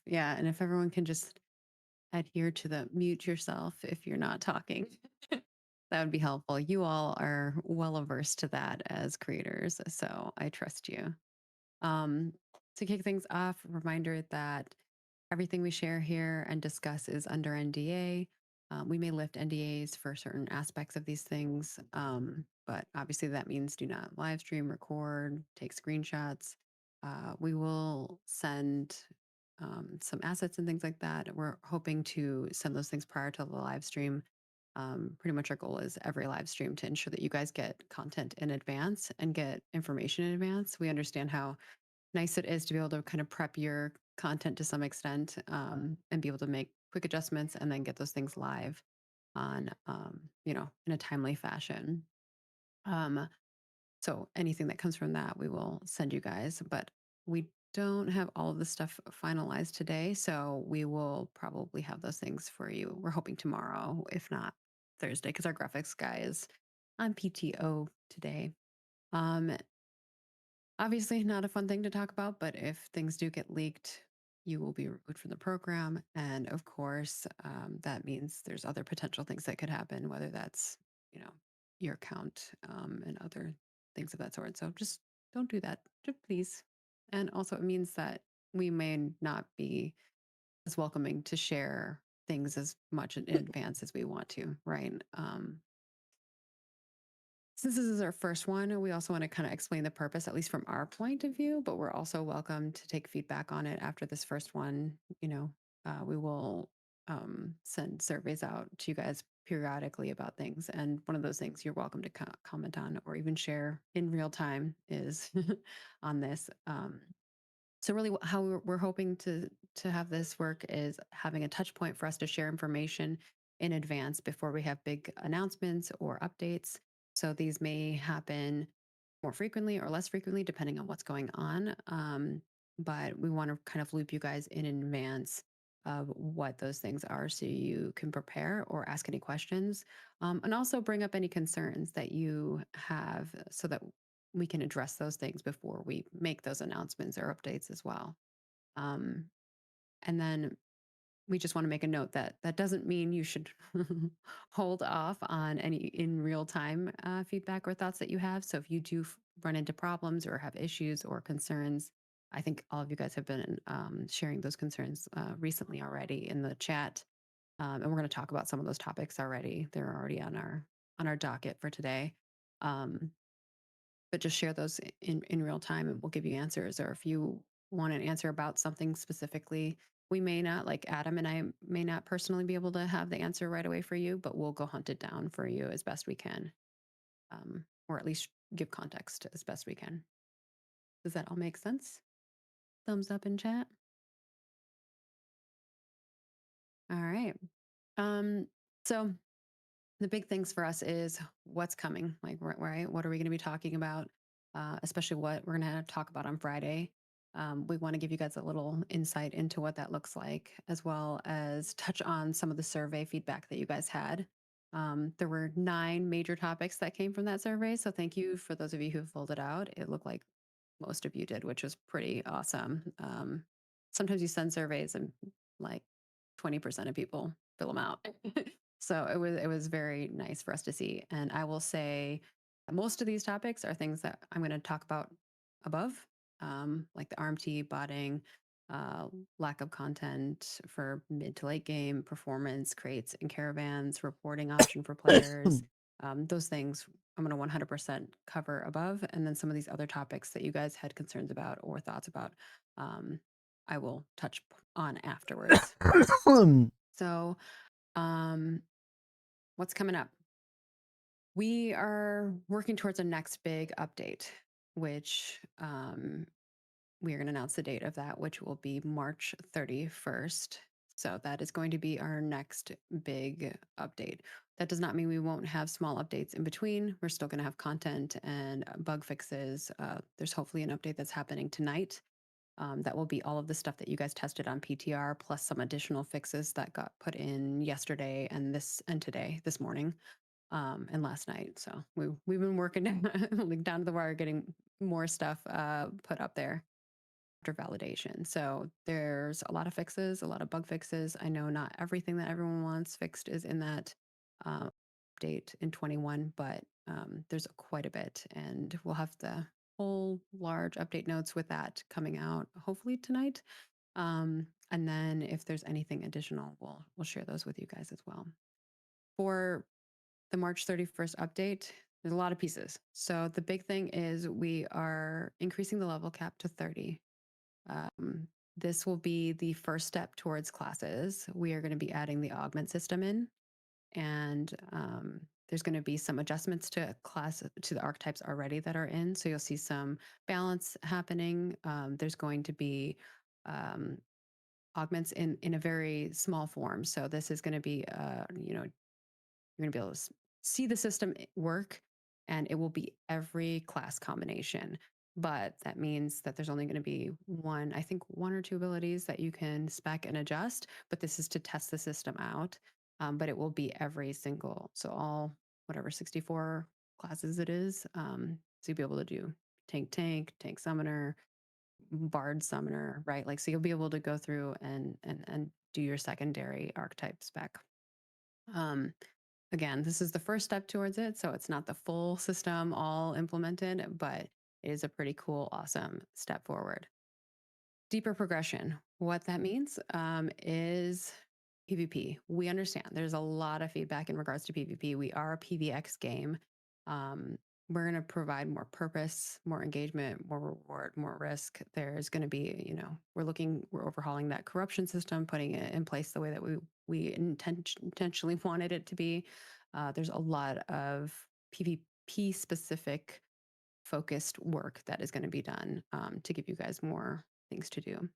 Yeah, and if everyone can just adhere to the mute yourself if you're not talking, that would be helpful. You all are well averse to that as creators, so I trust you. Um, to kick things off, reminder that everything we share here and discuss is under NDA. We may lift NDAs for certain aspects of these things, but obviously that means do not live stream, record, take screenshots. We will send some assets and things like that. We're hoping to send those things prior to the live stream. Pretty much our goal is every live stream to ensure that you guys get content in advance and get information in advance. We understand how nice it is to be able to kind of prep your content to some extent, and be able to make quick adjustments and then get those things live on, in a timely fashion. Um, so anything that comes from that, we will send you guys, but we don't have all of the stuff finalized today. So we will probably have those things for you. We're hoping tomorrow, if not Thursday, because our graphics guy is on PTO today. Um, Obviously, not a fun thing to talk about, but if things do get leaked, you will be removed from the program. And of course, that means there's other potential things that could happen, whether that's, you know, your account, and other things of that sort. So just don't do that, just please. And also, it means that we may not be as welcoming to share things as much in advance as we want to, right? Since this is our first one, we also want to kind of explain the purpose, at least from our point of view, but we're also welcome to take feedback on it after this first one. We will send surveys out to you guys periodically about things. And one of those things you're welcome to comment on or even share in real time is on this. So really, how we're hoping to have this work is having a touch point for us to share information in advance before we have big announcements or updates. So these may happen more frequently or less frequently, depending on what's going on. But we want to kind of loop you guys in advance of what those things are so you can prepare or ask any questions, and also bring up any concerns that you have so that we can address those things before we make those announcements or updates as well. Um, and then we just want to make a note that that doesn't mean you should hold off on any in real time feedback or thoughts that you have. So if you do run into problems or have issues or concerns, I think all of you guys have been sharing those concerns recently already in the chat, and we're going to talk about some of those topics already. They're already on our docket for today. Um, but just share those in real time and we'll give you answers. Or if you want an answer about something specifically, we may not, like Adam and I may not personally be able to have the answer right away for you, but we'll go hunt it down for you as best we can, or at least give context as best we can. Does that all make sense? Thumbs up in chat. All right. Um, so the big things for us is what's coming, like, right? What are we going to be talking about? Especially what we're going to talk about on Friday. We want to give you guys a little insight into what that looks like, as well as touch on some of the survey feedback that you guys had. There were 9 major topics that came from that survey. So thank you for those of you who filled it out. It looked like most of you did, which was pretty awesome. Sometimes you send surveys and like 20% of people fill them out. So it was very nice for us to see. And I will say most of these topics are things that I'm going to talk about above, like the RMT botting, uh, lack of content for mid to late game, performance, crates and caravans, reporting option for players. Those things I'm going to 100% cover above. And then some of these other topics that you guys had concerns about or thoughts about, um, I will touch on afterwards. So, um, what's coming up? We are working towards a next big update, which we are going to announce the date of that, which will be March 31st. So that is going to be our next big update. That does not mean we won't have small updates in between. We're still going to have content and bug fixes. There's hopefully an update that's happening tonight. That will be all of the stuff that you guys tested on PTR, plus some additional fixes that got put in yesterday and today, this morning, and last night. So we've been working like down to the wire, getting more stuff put up there. after validation. So there's a lot of fixes, a lot of bug fixes. I know not everything that everyone wants fixed is in that um, update in 21, but there's quite a bit, and we'll have the whole large update notes with that coming out hopefully tonight. And then if there's anything additional, we'll share those with you guys as well. For the March 31st update, there's a lot of pieces. So the big thing is we are increasing the level cap to 30. Um, this will be the first step towards classes. We are going to be adding the augment system in, and there's going to be some adjustments to the archetypes already that are in. So you'll see some balance happening. There's going to be um, augments in a very small form. So this is going to be, you're going to be able to see the system work, and it will be every class combination. But that means that there's only going to be I think one or two abilities that you can spec and adjust. But this is to test the system out. But it will be every single, so all whatever 64 classes it is. So you'll be able to do tank summoner, bard summoner, right? Like, so you'll be able to go through and do your secondary archetype spec. Um, Again, this is the first step towards it, so it's not the full system all implemented, but it is a pretty cool, awesome step forward. Deeper progression. What that means is PvP. We understand there's a lot of feedback in regards to PvP. We are a PvX game. We're going to provide more purpose, more engagement, more reward, more risk. There's going to be, we're overhauling that corruption system, putting it in place the way that we intentionally wanted it to be. There's a lot of PvP specific focused work that is going to be done to give you guys more things to do.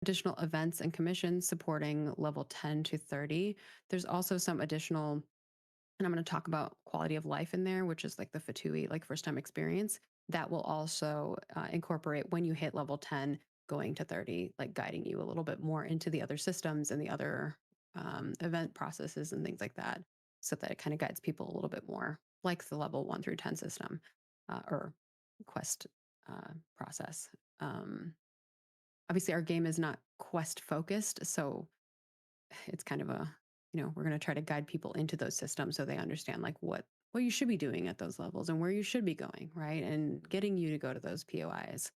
Additional events and commissions supporting level 10 to 30. There's also some additional, and I'm going to talk about quality of life in there, which is like the Fatui, like first time experience. That will also incorporate when you hit level 10, going to 30, like guiding you a little bit more into the other systems and the other event processes and things like that, so that it kind of guides people a little bit more, like the level 1 through 10 system or quest process. Obviously, our game is not quest focused, so it's kind of we're going to try to guide people into those systems so they understand like what you should be doing at those levels and where you should be going, right? And getting you to go to those POIs.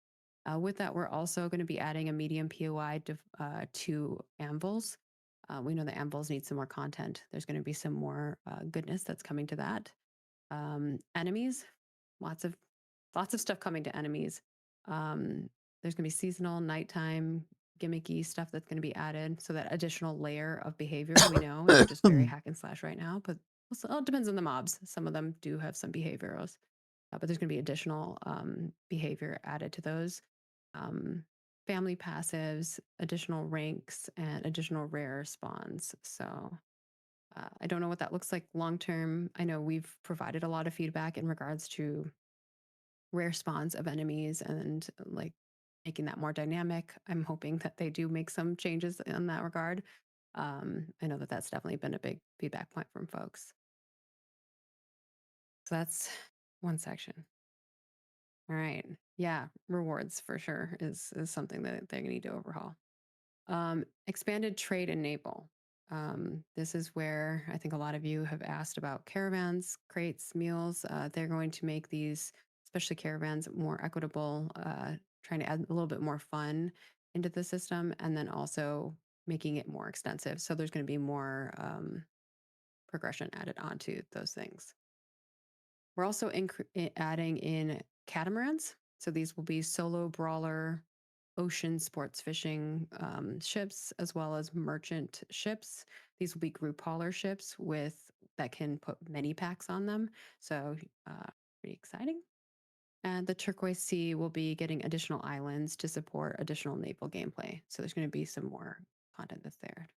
With that, we're also going to be adding a medium POI to anvils. We know the anvils need some more content. There's going to be some more goodness that's coming to that. Enemies, lots of stuff coming to enemies. There's going to be seasonal, nighttime, gimmicky stuff that's going to be added. So that additional layer of behavior, we know it's just very hack and slash right now, but also, it depends on the mobs. Some of them do have some behaviors, but there's going to be additional behavior added to those. Family passives, additional ranks, and additional rare spawns. So I don't know what that looks like long term. I know we've provided a lot of feedback in regards to rare spawns of enemies and like making that more dynamic. I'm hoping that they do make some changes in that regard. I know that that's definitely been a big feedback point from folks. So that's one section. All right. Yeah, rewards for sure is something that they're going to need to overhaul. Expanded trade and naval. This is where I think a lot of you have asked about caravans, crates, meals. They're going to make these, especially caravans, more equitable, trying to add a little bit more fun into the system, and then also making it more extensive. So there's going to be more progression added onto those things. We're also adding in catamarans. So these will be solo brawler, ocean sports fishing ships, as well as merchant ships. These will be group hauler ships that can put many packs on them. So pretty exciting. And the Turquoise Sea will be getting additional islands to support additional naval gameplay. So there's going to be some more content that's there.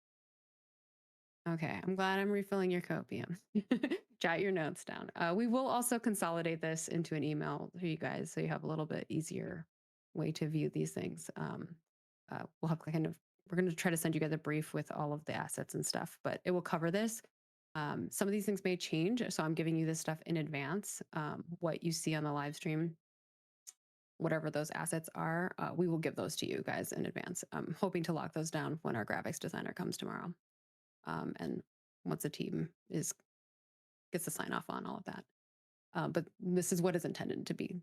Okay, I'm glad I'm refilling your copium. Jot your notes down. We will also consolidate this into an email for you guys so you have a little bit easier way to view these things. We'll have we're going to try to send you guys a brief with all of the assets and stuff, but it will cover this. Some of these things may change, so I'm giving you this stuff in advance. What you see on the live stream whatever those assets are, we will give those to you guys in advance. I'm hoping to lock those down when our graphics designer comes tomorrow. And once the team is gets to sign off on all of that. But this is what is intended to be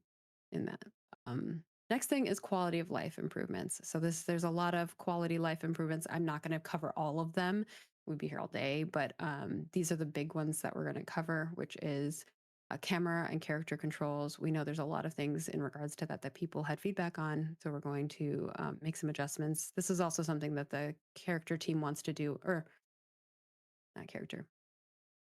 in that. Um, Next thing is quality of life improvements. So there's a lot of quality life improvements. I'm not going to cover all of them. We'd be here all day, but these are the big ones that we're going to cover, which is camera and character controls. We know there's a lot of things in regards to that that people had feedback on, so we're going to make some adjustments. This is also something that the character team wants to do, or not character,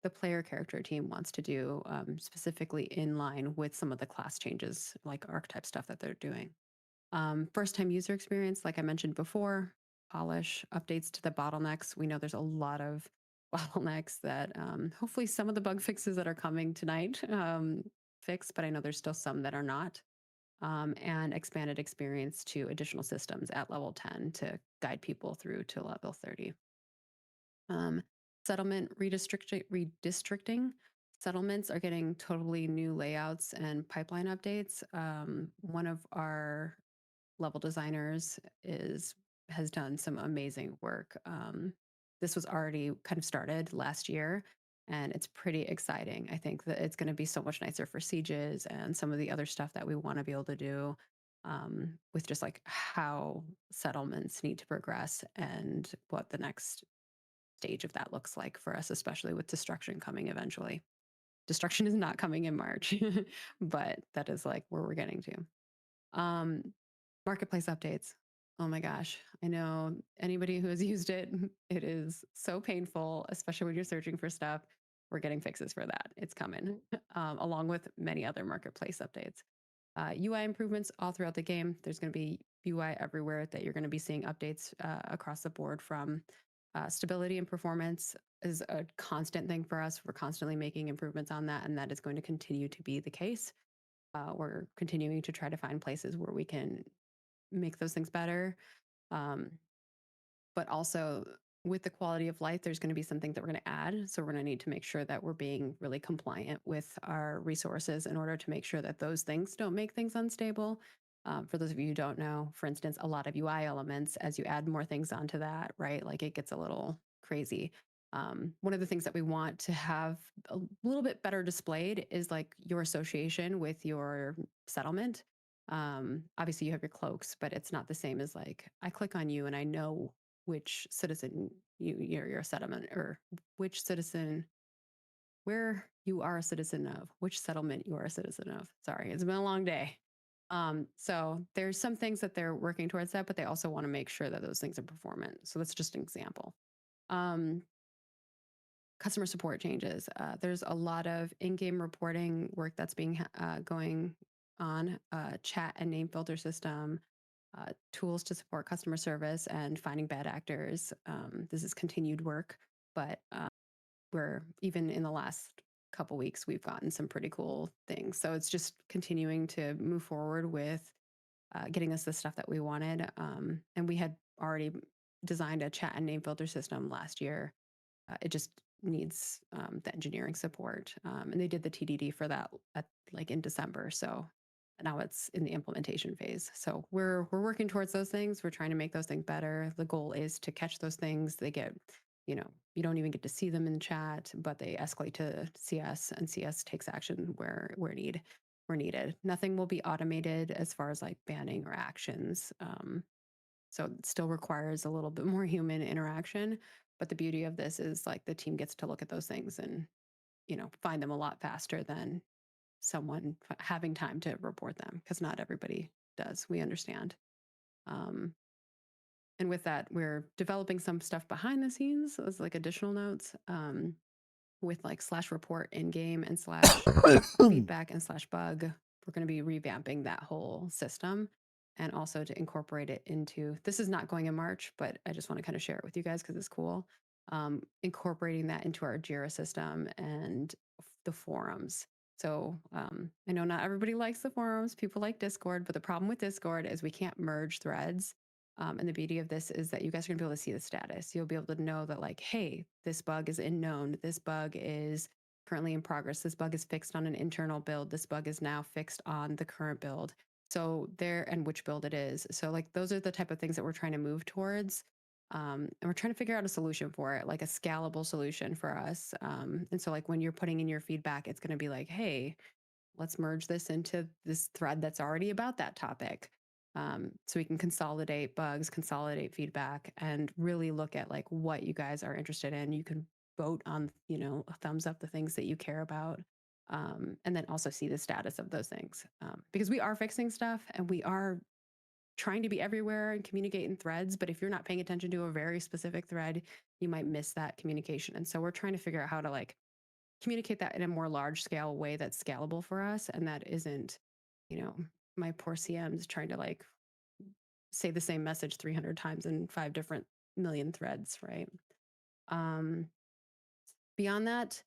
the player character team wants to do, specifically in line with some of the class changes, like archetype stuff that they're doing. First time user experience, like I mentioned before, polish, updates to the bottlenecks. We know there's a lot of bottlenecks that hopefully some of the bug fixes that are coming tonight fix, but I know there's still some that are not. And expanded experience to additional systems at level 10 to guide people through to level 30. Um, Settlement redistricting. Settlements are getting totally new layouts and pipeline updates. One of our level designers has done some amazing work. This was already kind of started last year, and it's pretty exciting. I think that it's going to be so much nicer for sieges and some of the other stuff that we want to be able to do, with just like how settlements need to progress and what the next stage of that looks like for us, especially with destruction coming eventually. Destruction is not coming in March, but that is like where we're getting to. Um, Marketplace updates. Oh my gosh. I know anybody who has used it, it is so painful, especially when you're searching for stuff. We're getting fixes for that. It's coming, along with many other marketplace updates. UI improvements all throughout the game. There's going to be UI everywhere that you're going to be seeing updates across the board from stability and performance is a constant thing for us. We're constantly making improvements on that, and that is going to continue to be the case. We're continuing to try to find places where we can make those things better. Um, but also with the quality of life, there's going to be something that we're going to add. So we're going to need to make sure that we're being really compliant with our resources in order to make sure that those things don't make things unstable. For those of you who don't know, for instance, a lot of UI elements, as you add more things onto that, right? Like it gets a little crazy. One of the things that we want to have a little bit better displayed is like your association with your settlement. Obviously, you have your cloaks, but it's not the same as like I click on you and I know which citizen you're a settlement, or which citizen, where you are a citizen of, which settlement you are a citizen of. Sorry, it's been a long day. So there's some things that they're working towards that, but they also want to make sure that those things are performant. So that's just an example. Um, Customer support changes. There's a lot of in-game reporting work that's being going on, chat and name filter system, tools to support customer service and finding bad actors. This is continued work, but we're even in the last couple weeks, we've gotten some pretty cool things. So it's just continuing to move forward with getting us the stuff that we wanted. And we had already designed a chat and name filter system last year. It just needs the engineering support. And they did the TDD for that like in December. So now it's in the implementation phase. So we're working towards those things. We're trying to make those things better. The goal is to catch those things. They get, you don't even get to see them in chat, but they escalate to CS, and CS takes action where needed. Nothing will be automated as far as like banning or actions. So it still requires a little bit more human interaction. But the beauty of this is like the team gets to look at those things and, find them a lot faster than someone having time to report them, because not everybody does. We understand. Um, and with that, we're developing some stuff behind the scenes as like additional notes, with like slash report in game and slash feedback and slash bug. We're going to be revamping that whole system, and also to incorporate it into, this is not going in March, but I just want to kind of share it with you guys because it's cool. Incorporating that into our Jira system and the forums. So I know not everybody likes the forums. People like Discord, but the problem with Discord is we can't merge threads. And the beauty of this is that you guys are going to be able to see the status. You'll be able to know that like, hey, this bug is unknown. This bug is currently in progress. This bug is fixed on an internal build. This bug is now fixed on the current build. So there, and which build it is. So like those are the type of things that we're trying to move towards. And we're trying to figure out a solution for it, like a scalable solution for us. And so like when you're putting in your feedback, it's going to be like, hey, let's merge this into this thread that's already about that topic. So we can consolidate bugs, consolidate feedback, and really look at like what you guys are interested in. You can vote on, a thumbs up the things that you care about, and then also see the status of those things, because we are fixing stuff and we are trying to be everywhere and communicate in threads. But if you're not paying attention to a very specific thread, you might miss that communication. And so we're trying to figure out how to like communicate that in a more large scale way that's scalable for us, and that isn't, you know, my poor CMs trying to like say the same message 300 times in 5 different million threads, right? Um, Beyond that,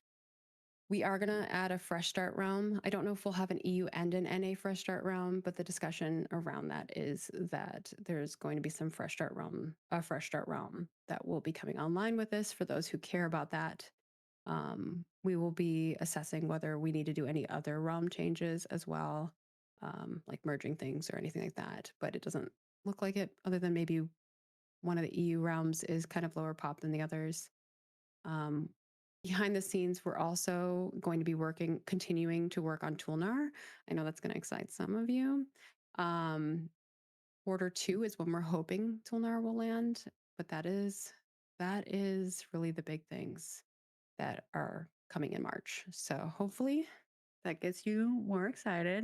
we are going to add a fresh start realm. I don't know if we'll have an EU and an NA fresh start realm, but the discussion around that is that there's going to be some a fresh start realm that will be coming online with this for those who care about that. We will be assessing whether we need to do any other realm changes as well, like merging things or anything like that. But it doesn't look like it, other than maybe one of the EU realms is kind of lower pop than the others. Um, Behind the scenes, we're also going to be continuing to work on Toolnar. I know that's going to excite some of you. Quarter 2 is when we're hoping Toolnar will land, but that is really the big things that are coming in March. So hopefully that gets you more excited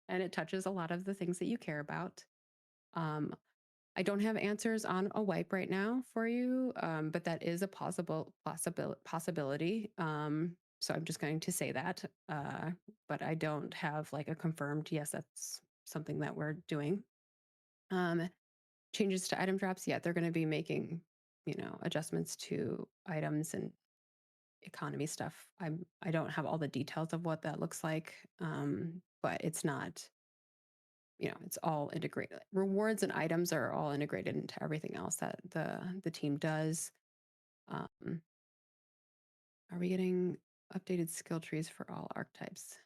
and it touches a lot of the things that you care about. I don't have answers on a wipe right now for you, but that is a possibility. So I'm just going to say that, but I don't have like a confirmed yes, that's something that we're doing. Changes to item drops, yeah, they're going to be making, adjustments to items and economy stuff. I don't have all the details of what that looks like, but it's not, it's all integrated. Rewards and items are all integrated into everything else that the team does. Um, are we getting updated skill trees for all archetypes?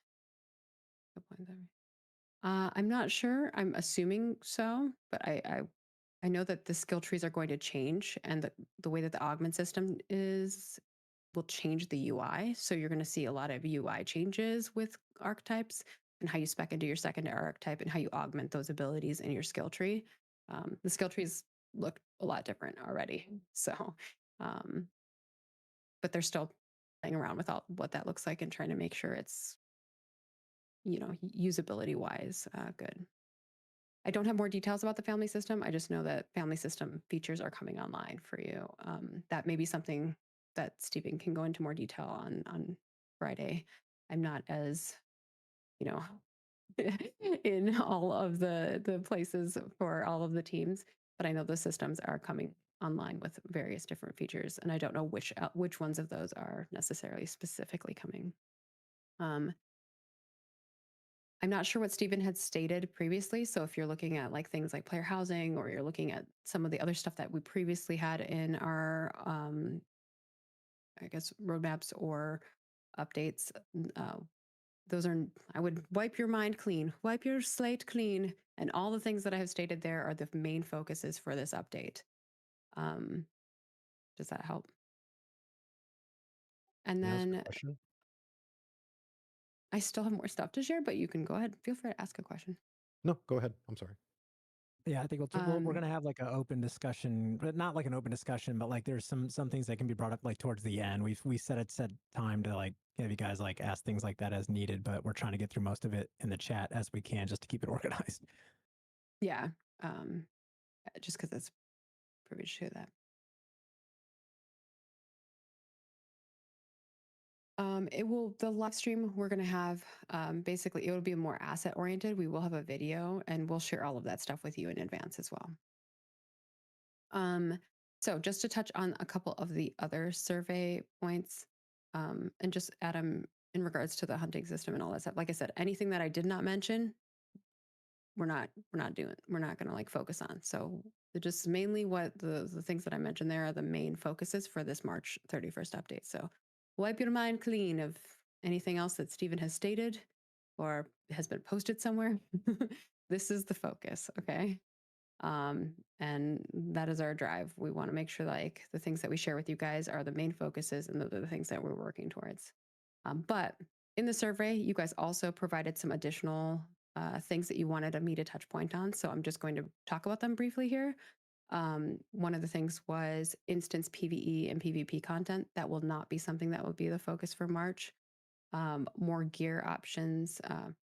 I'm not sure. I'm assuming so, but I know that the skill trees are going to change, and the way that the augment system is will change the UI. So you're going to see a lot of UI changes with archetypes and how you spec into your secondary archetype and how you augment those abilities in your skill tree. The skill trees look a lot different already. So, um, but they're still playing around with all what that looks like and trying to make sure it's, usability wise, good. I don't have more details about the family system. I just know that family system features are coming online for you. That may be something that Stephen can go into more detail on Friday. I'm not as, you know, in all of the places for all of the teams, but I know the systems are coming online with various different features, and I don't know which ones of those are necessarily specifically coming. I'm not sure what Stephen had stated previously. So if you're looking at like things like player housing, or you're looking at some of the other stuff that we previously had in our, I guess, roadmaps or updates, uh, those are, I would wipe your mind clean, wipe your slate clean. And all the things that I have stated there are the main focuses for this update. Um, does that help? And Can I ask a then question? I still have more stuff to share, but you can go ahead. Feel free to ask a question. No, go ahead. I'm sorry. Yeah, I think we're Um, gonna have like an open discussion, but not like an open discussion, but like there's some things that can be brought up like towards the end. We set time to like have you guys like ask things like that as needed, but we're trying to get through most of it in the chat as we can just to keep it organized. yeah, just because it's privileged to that. The live stream we're going to have, basically, it will be more asset oriented. We will have a video and we'll share all of that stuff with you in advance as well. So just to touch on a couple of the other survey points, and just Adam, in regards to the hunting system and all that stuff, like I said, anything that I did not mention, we're not going to like focus on. So just mainly what the things that I mentioned there are the main focuses for this March 31st update. So wipe your mind clean of anything else that Stephen has stated or has been posted somewhere. this is the focus, okay? And that is our drive. We want to make sure like the things that we share with you guys are the main focuses, and those are the things that we're working towards. But in the survey, you guys also provided some additional things that you wanted me to touch point on. So I'm just going to talk about them briefly here. One of the things was instance PvE and PvP content. That will not be something that will be the focus for March. More gear options,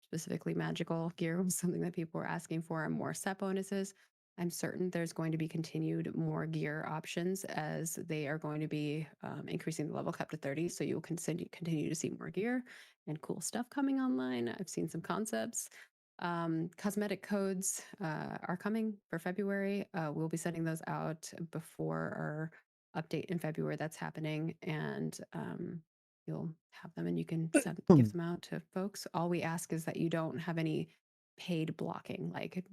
specifically magical gear was something that people were asking for, and more set bonuses. I'm certain there's going to be continued more gear options as they are going to be increasing the level cap to 30. So you'll continue to see more gear and cool stuff coming online. I've seen some concepts. Cosmetic codes are coming for February. We'll be sending those out before our update in February that's happening. And you'll have them and you can give them out to folks. All we ask is that you don't have any paid blocking, like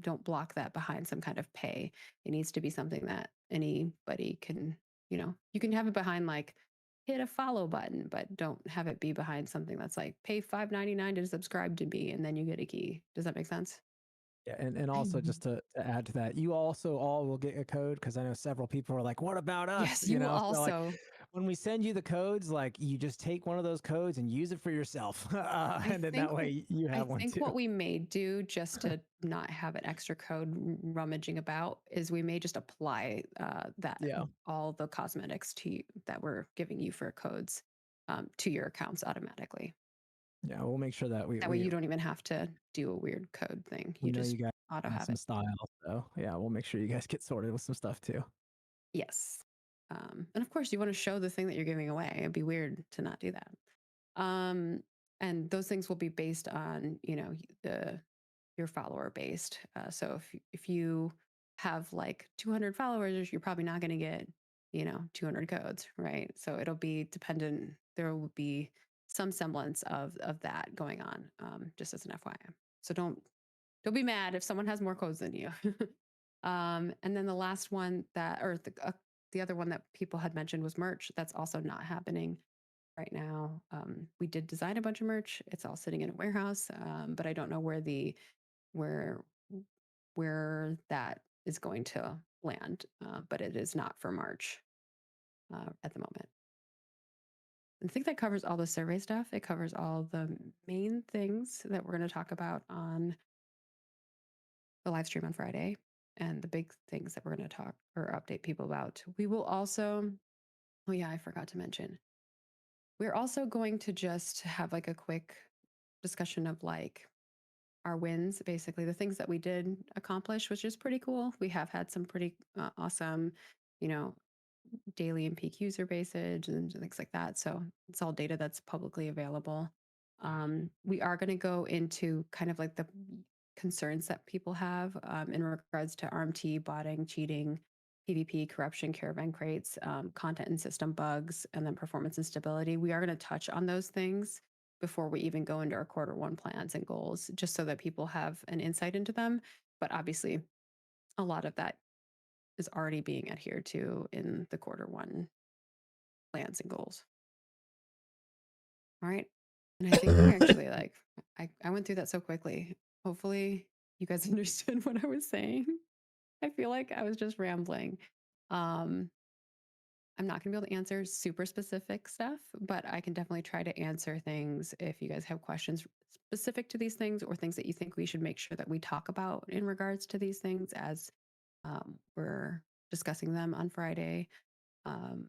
don't block that behind some kind of pay. It needs to be something that anybody can, you can have it behind like hit a follow button, but don't have it be behind something that's like pay $5.99 to subscribe to me and then you get a key. Does that make sense? Yeah, and also just to add to that, you also all will get a code because I know several people are like, "What about us?" Yes, you will So like, also. when we send you the codes, like you just take one of those codes and use it for yourself, I and then think that way you I have one think too. what we may do just to not have an extra code rummaging about is we may just apply that Yeah, all the cosmetics to you that we're giving you for codes to your accounts automatically. yeah, we'll make sure that we That way we you don't even have to do a weird code thing. we You know just you guys auto have have some it. style, so yeah, we'll make sure you guys get sorted with some stuff too. Yes. And of course, you want to show the thing that you're giving away. It'd be weird to not do that. Um, and those things will be based on, the your follower based. So if you have like 200 followers, you're probably not going to get 200 codes, right? So it'll be dependent. There will be some semblance of that going on, just as an FYI. So don't be mad if someone has more codes than you. And then the last one the other one that people had mentioned was merch. That's also not happening right now. We did design a bunch of merch. It's all sitting in a warehouse, but I don't know where where that is going to land. But it is not for March at the moment. I think that covers all the survey stuff. It covers all the main things that we're going to talk about on the live stream on Friday and the big things that we're going to talk or update people about. We will also, oh yeah, I forgot to mention, we're also going to just have like a quick discussion of like our wins, basically the things that we did accomplish, which is pretty cool. We have had some pretty awesome, you know, daily and peak user bases and things like that. So it's all data that's publicly available. We are going to go into kind of like the concerns that people have in regards to RMT, botting, cheating, PvP, corruption, caravan crates, content and system bugs, and then performance instability. We are going to touch on those things before we even go into our quarter 1 plans and goals, just so that people have an insight into them. But obviously, a lot of that is already being adhered to in the quarter 1 plans and goals. All right. And I think we actually like, I went through that so quickly. Hopefully, you guys understood what I was saying. I feel like I was just rambling. Um, I'm not going to be able to answer super specific stuff, but I can definitely try to answer things if you guys have questions specific to these things or things that you think we should make sure that we talk about in regards to these things as we're discussing them on Friday. Um,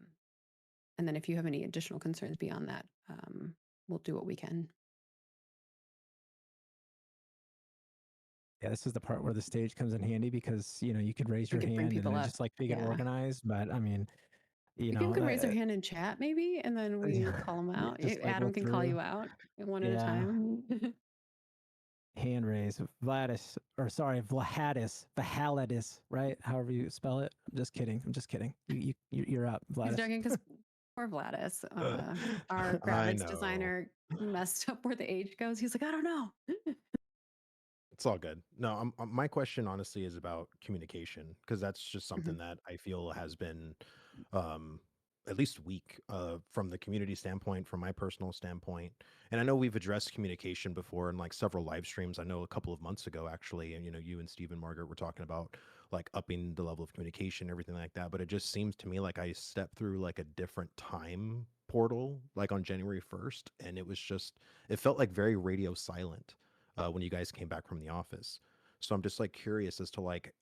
and then if you have any additional concerns beyond that, we'll do what we can. Yeah, this is the part where the stage comes in handy because you could raise We your could bring hand and people then up. just like they get Yeah. organized. But I mean, People can raise their hand in chat maybe, and then we call them yeah, out. just like Adam look can call through. you out one at a Yeah, time. hand raise, Vladis, or sorry, Vahaladis, right? However you spell it. I'm just kidding. I'm just kidding. You're up, He's Vladis. joking because poor Vladis, our I graphics know. designer, messed up where the age goes. He's like, I don't know. It's all good. No, my question honestly is about communication because that's just Mhm. something that I feel has been um, at least weak from the community standpoint, from my personal standpoint. And I know we've addressed communication before in like several live streams. I know a couple of months ago, actually, and you and Steve and Margaret were talking about like upping the level of communication, everything like that. But it just seems to me like I stepped through like a different time portal, like on January 1st. And it was just, it felt like very radio silent when you guys came back from the office. So I'm just like curious as to like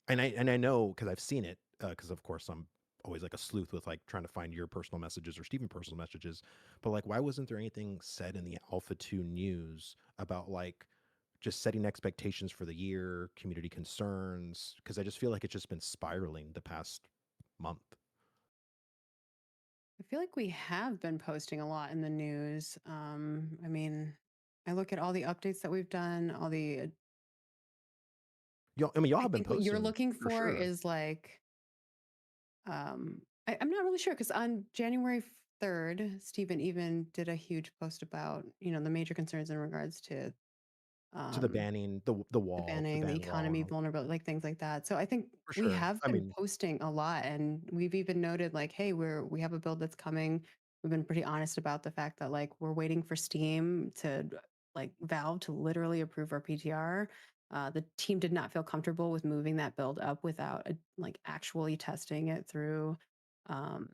and I know because I've seen it because of course I'm always like a sleuth with like trying to find your personal messages or Steven personal messages, but like why wasn't there anything said in the Alpha 2 news about like just setting expectations for the year, community concerns? Because I just feel like it's just been spiraling the past month. I feel like we have been posting a lot in the news. I mean, I look at all the updates that we've done, all the Y'all, I mean, y'all I have been think what you're posting looking for for sure. is like I'm not really sure because on January 3rd, Stephen even did a huge post about, the major concerns in regards to To the um banning, the the banning, the ban wall, economy, and all, vulnerability, like things like that. So I think for we sure. have I been mean, posting a lot, and we've even noted like, hey, we have a build that's coming. We've been pretty honest about the fact that like we're waiting for Steam to like Valve to literally approve our PTR. The team did not feel comfortable with moving that build up without like actually testing it through um,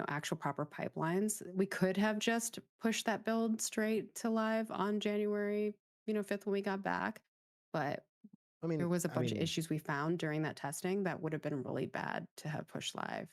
actual proper pipelines. We could have just pushed that build straight to live on January, 5th when we got back, but I there mean, was a I bunch of mean, issues we found during that testing that would have been really bad to have pushed live.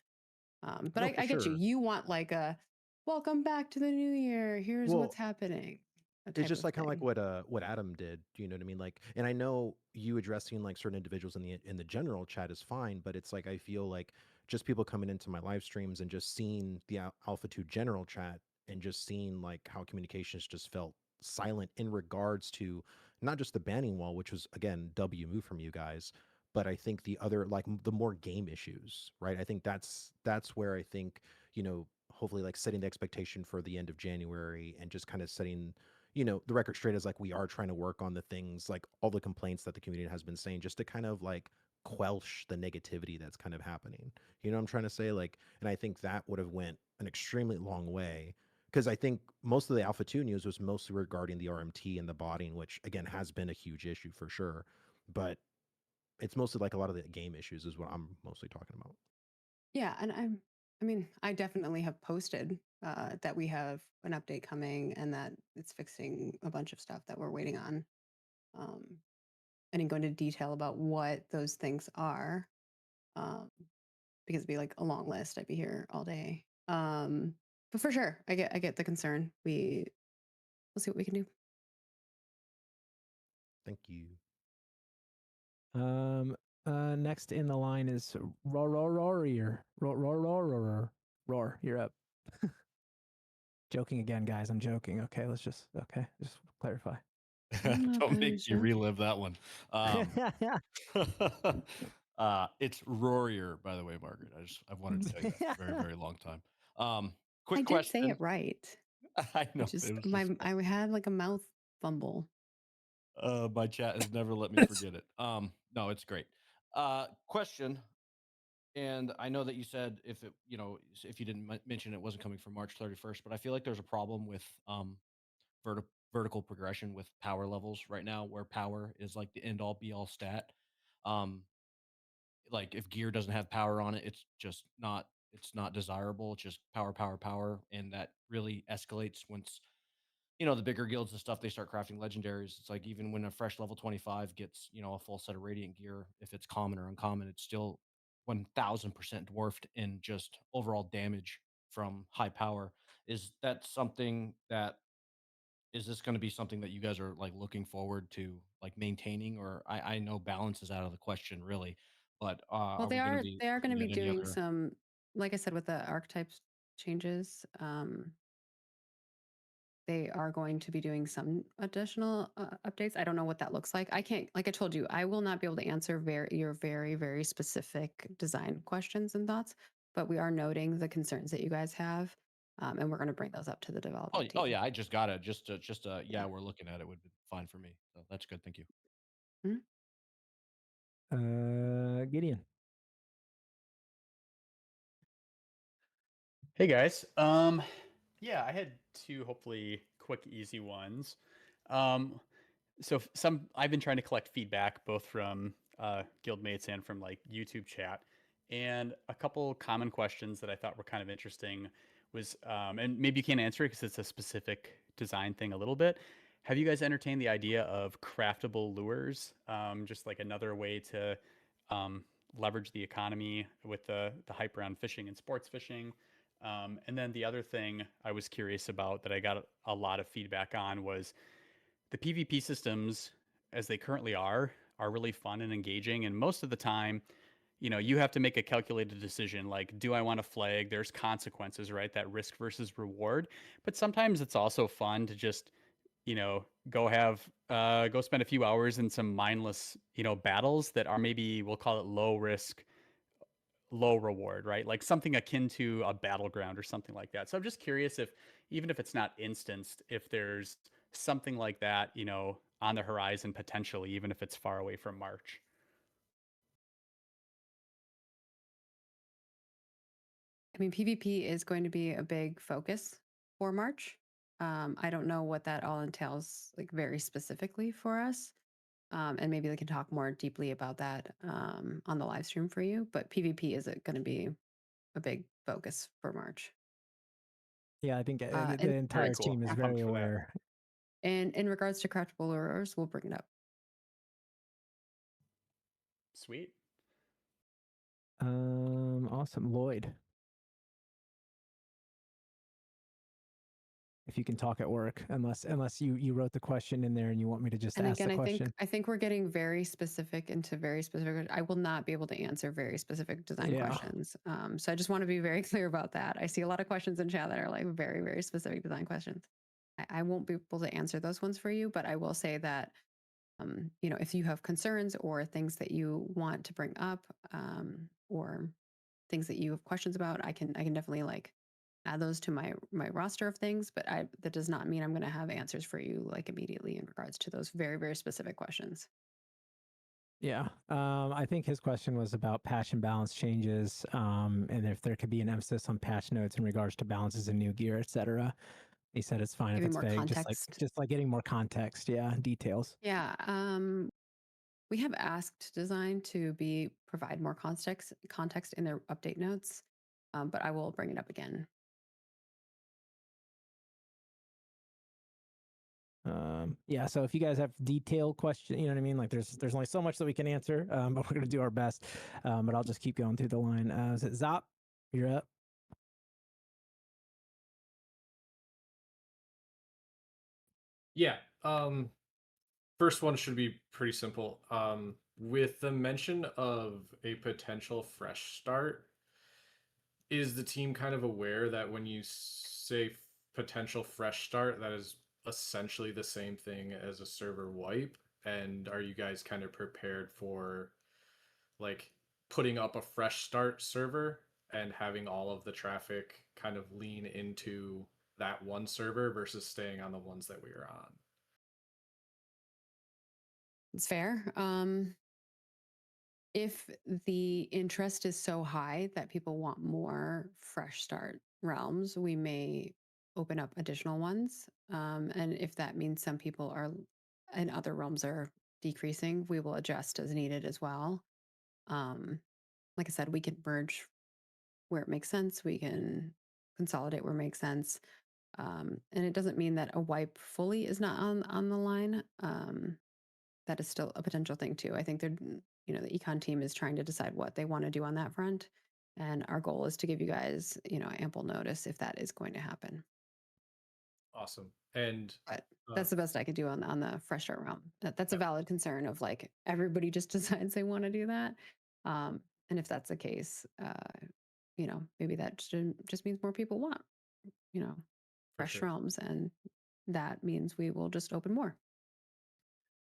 But no, I, for I get you. sure. You want like a welcome back to the new year. Here's what's Well, happening, a it's type just of like kind of like thing. what Adam did. Do you know what I mean? Like, and I know you addressing like certain individuals in the general chat is fine, but it's like I feel like just people coming into my live streams and just seeing the Alpha 2 general chat and just seeing like how communications just felt silent in regards to not just the banning wall, which was again W move from you guys, but I think the other like the more game issues, right? I think that's where I think, hopefully like setting the expectation for the end of January and just kind of setting the record straight is like we are trying to work on the things like all the complaints that the community has been saying just to kind of like quelch the negativity that's kind of happening. You know what I'm trying to say? Like, and I think that would have went an extremely long way because I think most of the Alpha 2 news was mostly regarding the RMT and the botting, which again has been a huge issue for sure. But it's mostly like a lot of the game issues is what I'm mostly talking about. Yeah, and I mean, I definitely have posted that we have an update coming and that it's fixing a bunch of stuff that we're waiting on. Um, I didn't go into detail about what those things are um, because it'd be like a long list. I'd be here all day. But for sure, I get the concern. We'll see what we can do. Thank you. Um, next in the line is Roar. You're up. Joking again, guys. I'm joking. Okay, just clarify. I'm not Don't very make me sure. relive that one. It's Roarier, by the way, Margaret. I've wanted to tell you that for a very, very long time. I Quick did say question. it right. I I know it just was my just I had like a mouth fumble. my chat has never let me forget it. No, it's great. Question, and I know that you said if it, if you didn't mention it wasn't coming from March 31st, but I feel like there's a problem with vertical progression with power levels right now, where power is like the end all be all stat. Um, like if gear doesn't have power on it, it's not desirable. It's just power, power, power, and that really escalates once the bigger guilds and stuff they start crafting legendaries. It's like even when a fresh level 25 gets a full set of radiant gear, if it's common or uncommon, it's still 1000% dwarfed in just overall damage from high power. Is that something that is this going to be something that you guys are like looking forward to like maintaining? Or I know balance is out of the question really, but Well, are they we going to are be they are going to looking be at any doing other? some, like I said, with the archetypes changes. They are going to be doing some additional updates. I don't know what that looks like. I can't, like I told you, I will not be able to answer your very, very specific design questions and thoughts, but we are noting the concerns that you guys have. And we're going to bring those up to the Oh, development oh team. yeah, I just got it. Just Yeah. yeah, we're looking at it would be fine for me. So that's good. Thank you. Mhm. Gideon. Hey guys. Yeah, I had two hopefully quick, easy ones. Um, some I've been trying to collect feedback both from guildmates and from like YouTube chat, and a couple common questions that I thought were kind of interesting was, and maybe you can't answer it because it's a specific design thing a little bit. Have you guys entertained the idea of craftable lures? Just like another way to um, leverage the economy with the hype around fishing and sports fishing. And then the other thing I was curious about that I got a lot of feedback on was the PvP systems as they currently are really fun and engaging. And most of the time, you have to make a calculated decision like, do I want to flag? There's consequences, right? That risk versus reward. But sometimes it's also fun to just, go spend a few hours in some mindless, battles that are maybe we'll call it low risk, low reward, right? Like something akin to a battleground or something like that. So I'm just curious if, even if it's not instanced, if there's something like that, on the horizon potentially, even if it's far away from March. I mean, PvP is going to be a big focus for March. I don't know what that all entails, like very specifically for us. And maybe we can talk more deeply about that on the live stream for you. But PvP is going to be a big focus for March. Yeah, I think the And Very entire cool. team is I'm very pumped for that. aware. and in regards to craftable lures, we'll bring it up. Sweet. Awesome, Lloyd. If you can talk at work, unless you wrote the question in there and you want me to just And ask again, the question. I think we're getting very specific into very specific. I will not be able to answer very specific design Yeah. questions. So I just want to be very clear about that. I see a lot of questions in chat that are like very, very specific design questions. I won't be able to answer those ones for you, but I will say that if you have concerns or things that you want to bring up, or things that you have questions about, I can definitely like add those to my roster of things, but that does not mean I'm going to have answers for you like immediately in regards to those very, very specific questions. Yeah. I think his question was about patch and balance changes, and if there could be an emphasis on patch notes in regards to balances and new gear, etc. He said it's fine if Giving it's more vague, context. just like getting more context. Yeah, details. Yeah. We have asked design to provide more context in their update notes, but I will bring it up again. Yeah, so if you guys have detailed questions, you know what I mean, like there's only so much that we can answer, but we're gonna do our best. But I'll just keep going through the line. Is it Zop? You're up. Yeah. First one should be pretty simple. With the mention of a potential fresh start, is the team kind of aware that when you say potential fresh start, that is essentially the same thing as a server wipe? And are you guys kind of prepared for like putting up a fresh start server and having all of the traffic kind of lean into that one server versus staying on the ones that we are on? It's fair. If the interest is so high that people want more fresh start realms, we may open up additional ones. And if that means some people are and other realms are decreasing, we will adjust as needed as well. Um, like I said, we can merge where it makes sense. We can consolidate where it makes sense. And it doesn't mean that a wipe fully is not on the line. That is still a potential thing too. I think the econ team is trying to decide what they want to do on that front. And our goal is to give you guys, ample notice if that is going to happen. Awesome. And But that's the best I could do on the fresh start realm. That's a yeah, valid concern of like everybody just decides they want to do that. And if that's the case, maybe that just means more people want, for fresh sure. realms, and that means we will just open more.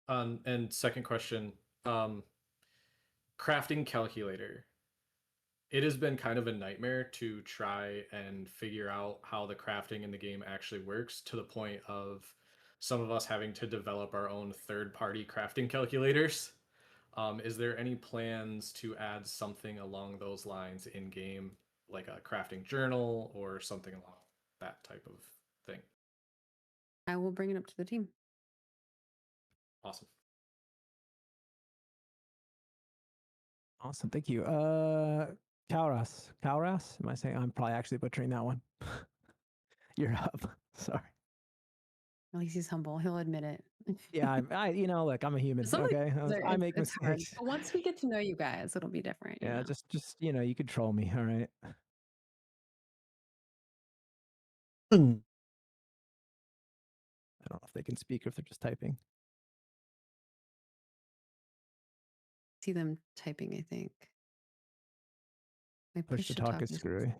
And second question, um, crafting calculator. It has been kind of a nightmare to try and figure out how the crafting in the game actually works, to the point of some of us having to develop our own third-party crafting calculators. Is there any plans to add something along those lines in game like a crafting journal or something along that type of thing. I will bring it up to the team. Awesome. Awesome. Thank you. Kauras. Kauras? Am I saying? I'm probably actually butchering that one. You're up. Sorry. At least he's humble. He'll admit it. Yeah, look, I'm a human. Some of the Okay, guys are- I make it's hard. mistakes. But once we get to know you guys, it'll be different. Yeah, You know? just you could troll me. All right. I don't know if they can speak or if they're just typing. See them typing, I think. My Push to talk is screwy.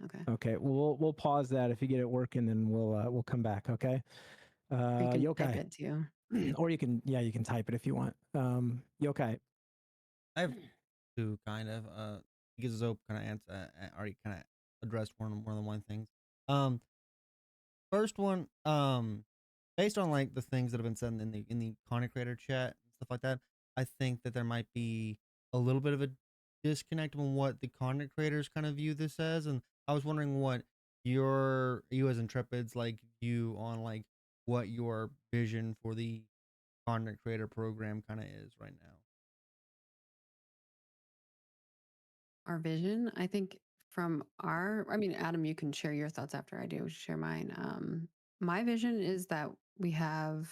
Okay. Okay, we'll pause that. If you get it working, then we'll come back. Okay. Or you can Yokai. type it too. Or you can type it if you want. Yokai. I have two kind of because Zope kind of answer already kind of addressed more than one thing. First one, based on like the things that have been said in the content creator chat and stuff like that, I think that there might be a little bit of a disconnect on what the content creators kind of view this as, and I was wondering what you as Intrepids like view on like what your vision for the content creator program kind of is right now. Our vision, I think Adam, you can share your thoughts after I do share mine. My vision is that we have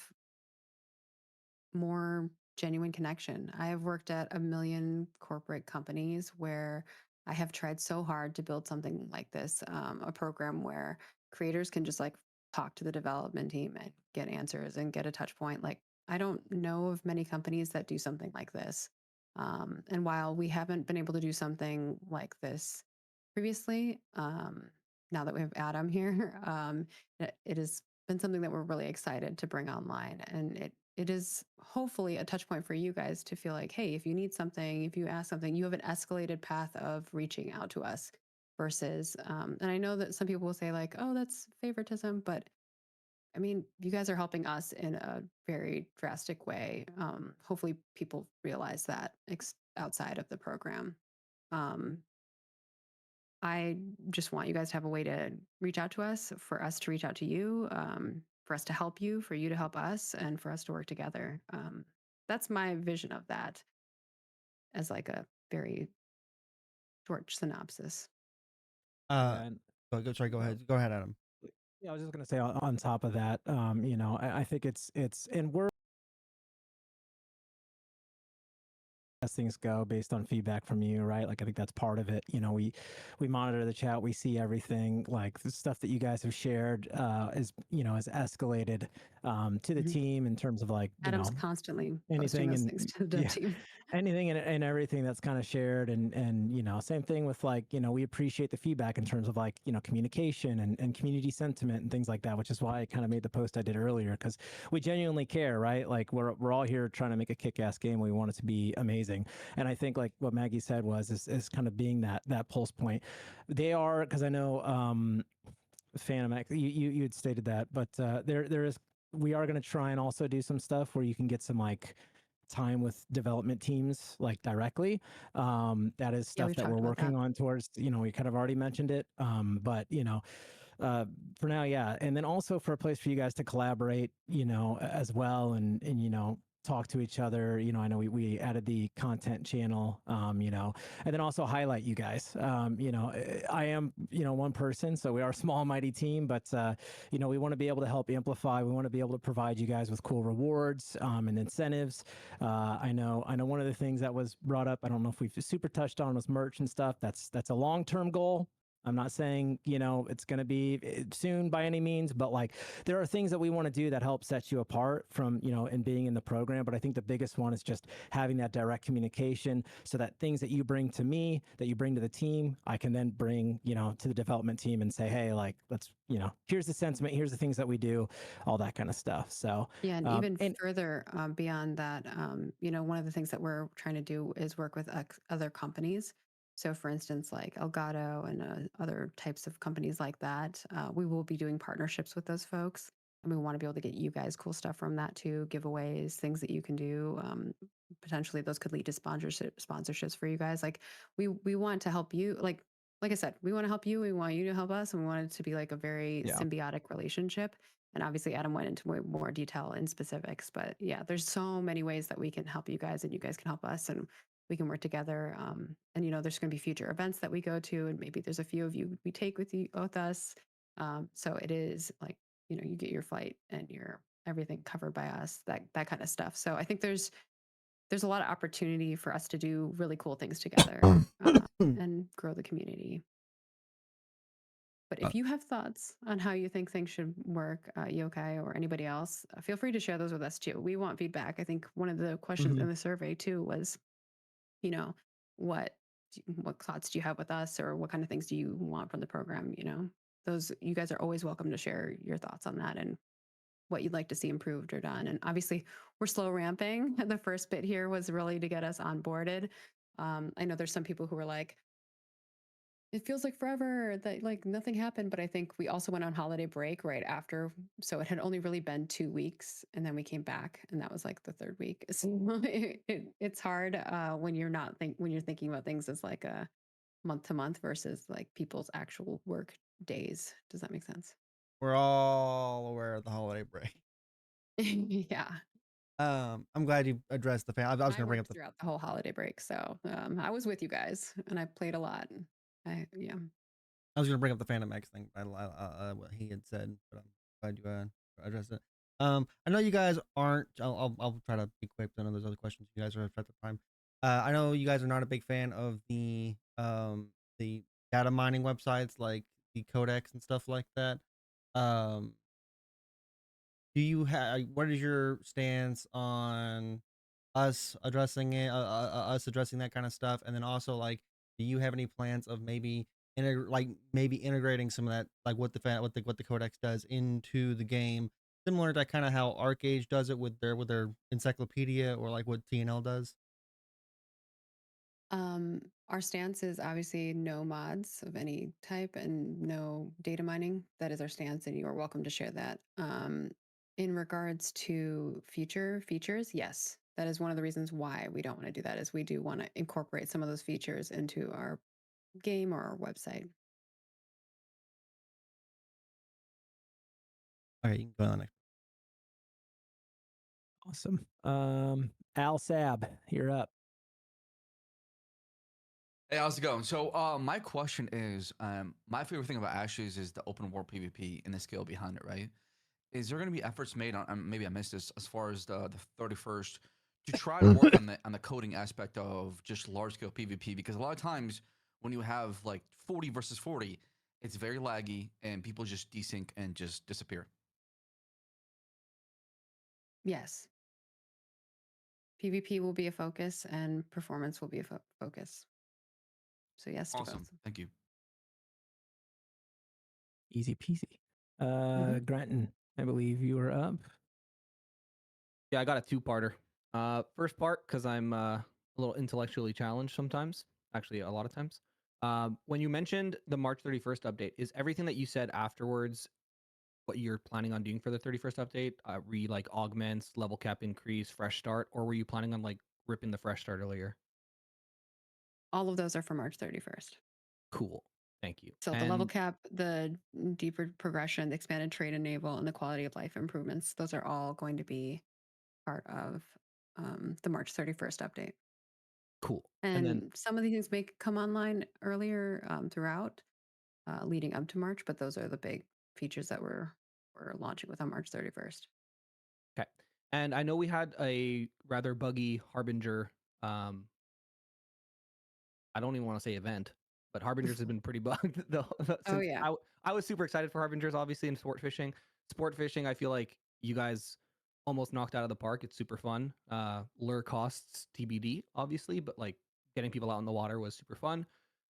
more genuine connection. I have worked at a million corporate companies where I have tried so hard to build something like this, a program where creators can just like talk to the development team and get answers and get a touch point. Like, I don't know of many companies that do something like this. And while we haven't been able to do something like this previously, now that we have Adam here, it has been something that we're really excited to bring online. And it is hopefully a touch point for you guys to feel like, hey, if you need something, if you ask something, you have an escalated path of reaching out to us versus, and I know that some people will say like, oh, that's favoritism, but I mean, you guys are helping us in a very drastic way. Hopefully people realize that outside of the program. Um, I just want you guys to have a way to reach out to us, for us to reach out to you, for us to help you, for you to help us, and for us to work together. That's my vision of that as like a very short synopsis. And Sorry, go ahead. Go ahead, Adam. yeah, I was just gonna say on top of that, I think it's and we're as things go based on feedback from you, right? Like I think that's part of it. We monitor the chat, we see everything. Like the stuff that you guys have shared is has escalated to the team in terms of like Adam's constantly posting anything those and things to the team. anything and everything that's kind of shared and same thing with like we appreciate the feedback in terms of like communication and community sentiment and things like that, which is why I kind of made the post I did earlier, because we genuinely care, right? Like we're all here trying to make a kick-ass game. We want it to be amazing, and I think like what Maggie said is kind of being that pulse point. They are, because I know Phantom X, you had stated that, but there is, we are going to try and also do some stuff where you can get some like time with development teams like directly. That is stuff that we're working on towards, we kind of already mentioned it. But for now, yeah. And then also for a place for you guys to collaborate, as well and talk to each other. I know we added the content channel, and then also highlight you guys. I am, one person, so we are a small, mighty team, but, we want to be able to help amplify. We want to be able to provide you guys with cool rewards and incentives. I know one of the things that was brought up, I don't know if we've super touched on, was merch and stuff. That's a long-term goal. I'm not saying, it's going to be soon by any means, but like there are things that we want to do that help set you apart from, and being in the program. But I think the biggest one is just having that direct communication so that things that you bring to me, that you bring to the team, I can then bring, to the development team and say, hey, like, let's, here's the sentiment, here's the things that we do, all that kind of stuff. So yeah, and even further beyond that, one of the things that we're trying to do is work with other companies. So for instance, like Elgato and other types of companies like that, we will be doing partnerships with those folks. And we want to be able to get you guys cool stuff from that too, giveaways, things that you can do. Potentially those could lead to sponsorships for you guys. Like we want to help you. Like like I said, we want to help you. We want you to help us. And we want it to be like a very Yeah. symbiotic relationship. And obviously, Adam went into more detail and specifics. But yeah, there's so many ways that we can help you guys and you guys can help us. And we can work together. And, there's going to be future events that we go to. And maybe there's a few of you we take with us. So it is like, you get your flight and your everything covered by us, that kind of stuff. So I think there's a lot of opportunity for us to do really cool things together and grow the community. But if you have thoughts on how you think things should work, Yokai or anybody else, feel free to share those with us too. We want feedback. I think one of the questions in the survey too was, what what thoughts do you have with us, or what kind of things do you want from the program? Those, you guys are always welcome to share your thoughts on that and what you'd like to see improved or done. And obviously, we're slow ramping. The first bit here was really to get us onboarded. I know there's some people who are like, it feels like forever that like nothing happened, but I think we also went on holiday break right after, so it had only really been 2 weeks, and then we came back, and that was like the third week. So it's hard when you're not when you're thinking about things as like a month to month versus like people's actual work days. Does that make sense? We're all aware of the holiday break. Yeah. I'm glad you addressed the fan. I was I gonna bring up worked the. throughout the whole holiday break, so I was with you guys, and I played a lot. Yeah. I was gonna bring up the Phantom X thing. What he had said, but I'm glad you addressed it. I know you guys aren't. I'll try to be quick. I know there's other questions you guys are at the time. I know you guys are not a big fan of the data mining websites like the Codex and stuff like that. Um, do you have what is your stance on us addressing it, us addressing that kind of stuff? And then also, like, do you have any plans of maybe maybe integrating some of that, like what the codex does into the game, similar to kind of how Arcade does it with their encyclopedia, or like what TNL does? Our stance is obviously no mods of any type and no data mining. That is our stance, and you are welcome to share that. In regards to future features, yes, that is one of the reasons why we don't want to do that. Is we do want to incorporate some of those features into our game or our website. All right, you can go on the next. Awesome. Al Sab, you're up. Hey, how's it going? So, my question is, my favorite thing about Ashes is the open world PvP and the skill behind it, right? Is there going to be efforts made on, maybe I missed this, as far as the 31st, to try to work on the coding aspect of just large scale PvP? Because a lot of times when you have like 40 versus 40, it's very laggy and people just desync and just disappear. Yes, PvP will be a focus, and performance will be a focus. So yes to Awesome. both. Thank you. Easy peasy. Mhm. Granton, I believe you were up. Yeah, I got a two-parter. First part, because I'm a little intellectually challenged sometimes, actually a lot of times. When you mentioned the March 31st update, is everything that you said afterwards what you're planning on doing for the 31st update? Like augments, level cap increase, fresh start, or were you planning on like ripping the fresh start earlier? All of those are for March 31st. Cool. Thank you. So the level cap, the deeper progression, the expanded trade and naval, and the quality of life improvements, those are all going to be part of the March 31st update. Cool. And some of these things may come online earlier throughout, leading up to March, but those are the big features that we're launching with on March 31st. Okay. And I know we had a rather buggy Harbinger. I don't even want to say event, but Harbingers have been pretty bugged. Oh, Since yeah. I was super excited for Harbingers, obviously, in sport fishing. Sport fishing, I feel like you guys almost knocked out of the park. It's super fun. Lure costs TBD, obviously, but like getting people out in the water was super fun.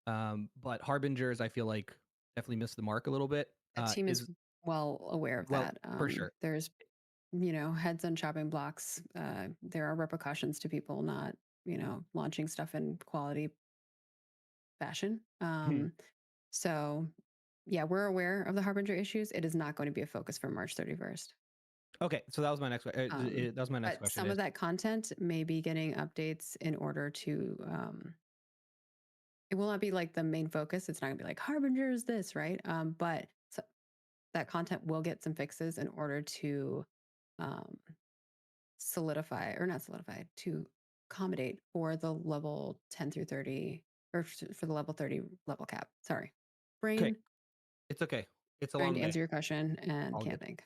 But Harbingers, I feel like definitely missed the mark a little bit. The team is well aware of well, that. for sure. There's, heads on chopping blocks. There are repercussions to people not, launching stuff in quality fashion. So, yeah, we're aware of the Harbinger issues. It is not going to be a focus for March 31st. Okay, so that was my next question. That was my next But question. some of that content may be getting updates in order to it will not be like the main focus. It's not gonna be like harbingers this, right? But that content will get some fixes in order to um, solidify or not solidify to accommodate for the level 10 through 30 or for the level 30 level cap. Sorry. Okay, Brain it's okay. It's a trying long to day. answer your question and All can't good. think.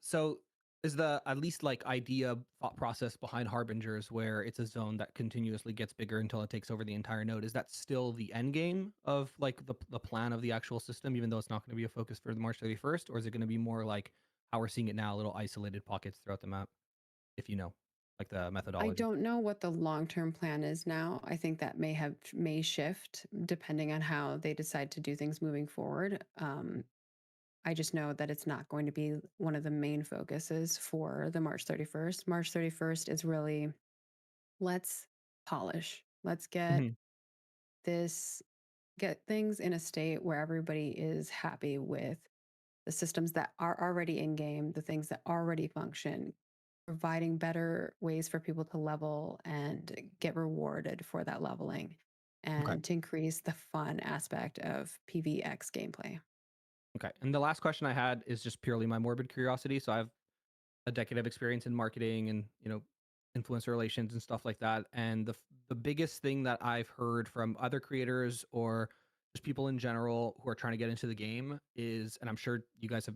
So is the at least like idea thought process behind harbingers where it's a zone that continuously gets bigger until it takes over the entire node? Is that still the end game of like the plan of the actual system, even though it's not going to be a focus for the March 31st, or is it going to be more like how we're seeing it now, little isolated pockets throughout the map, if you know, like the I methodology? don't know what the long-term plan is now. I think that may shift depending on how they decide to do things moving forward. I just know that it's not going to be one of the main focuses for the March 31st. March 31st is really let's polish. Let's Mhm. this get things in a state where everybody is happy with the systems that are already in game, the things that already function, providing better ways for people to level and get rewarded for that leveling, Okay. and to increase the fun aspect of PVX gameplay. Okay. And the last question I had is just purely my morbid curiosity. So I have a decade of experience in marketing and, influencer relations and stuff like that. And the biggest thing that I've heard from other creators or just people in general who are trying to get into the game is, and I'm sure you guys have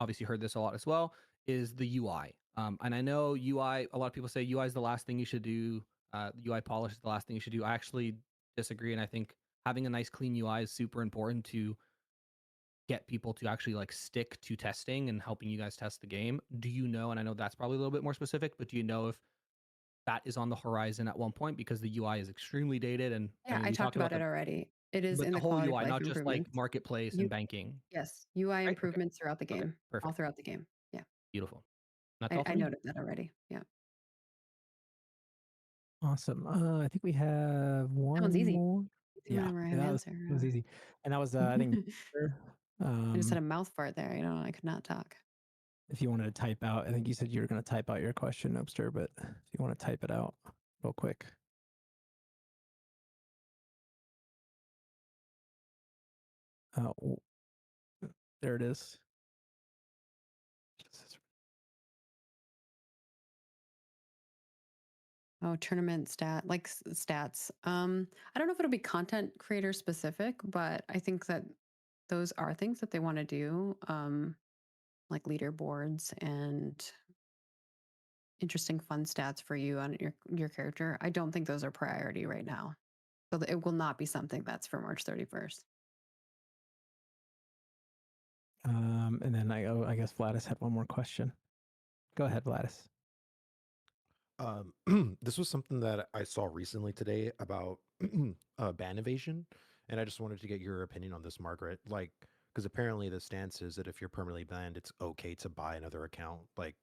obviously heard this a lot as well, is the UI. And I know UI, a lot of people say UI is the last thing you should do. UI polish is the last thing you should do. I actually disagree. And I think having a nice clean UI is super important to get people to actually like stick to testing and helping you guys test the game. Do you know, and I know that's probably a little bit more specific, but do you know if that is on the horizon at one point because the UI is extremely dated? And I Yeah, mean, I we talked talked about about it the already. It is but in the the whole quality of UI, life not just like improvements. marketplace and You banking, Yes, UI right? Okay. improvements throughout the Okay. game, all Perfect. throughout the game. Yeah, Beautiful. That's all I for me. noted that already. Yeah, Awesome. I think we have that one's one easy. more. Easy Yeah, whenever I have that an was answer. easy, and that was I think. I just had a Um, mouth fart there. I could not talk. if you wanted to type out, I think you said you were going to type out your question, Nopster, but if you want to type it out real quick. Oh, there it is. Oh, tournament stats. I don't know if it'll be content creator specific, but I think that those are things that they want to do, like leaderboards and interesting fun stats for you on your character. I don't think those are priority right now, so it will not be something that's for March 31st. And then I guess Vladis had one more question. Go ahead, Vladis. This was something that I saw recently today about ban evasion, and I just wanted to get your opinion on this, Margaret. Like, because apparently the stance is that if you're permanently banned, it's okay to buy another account, like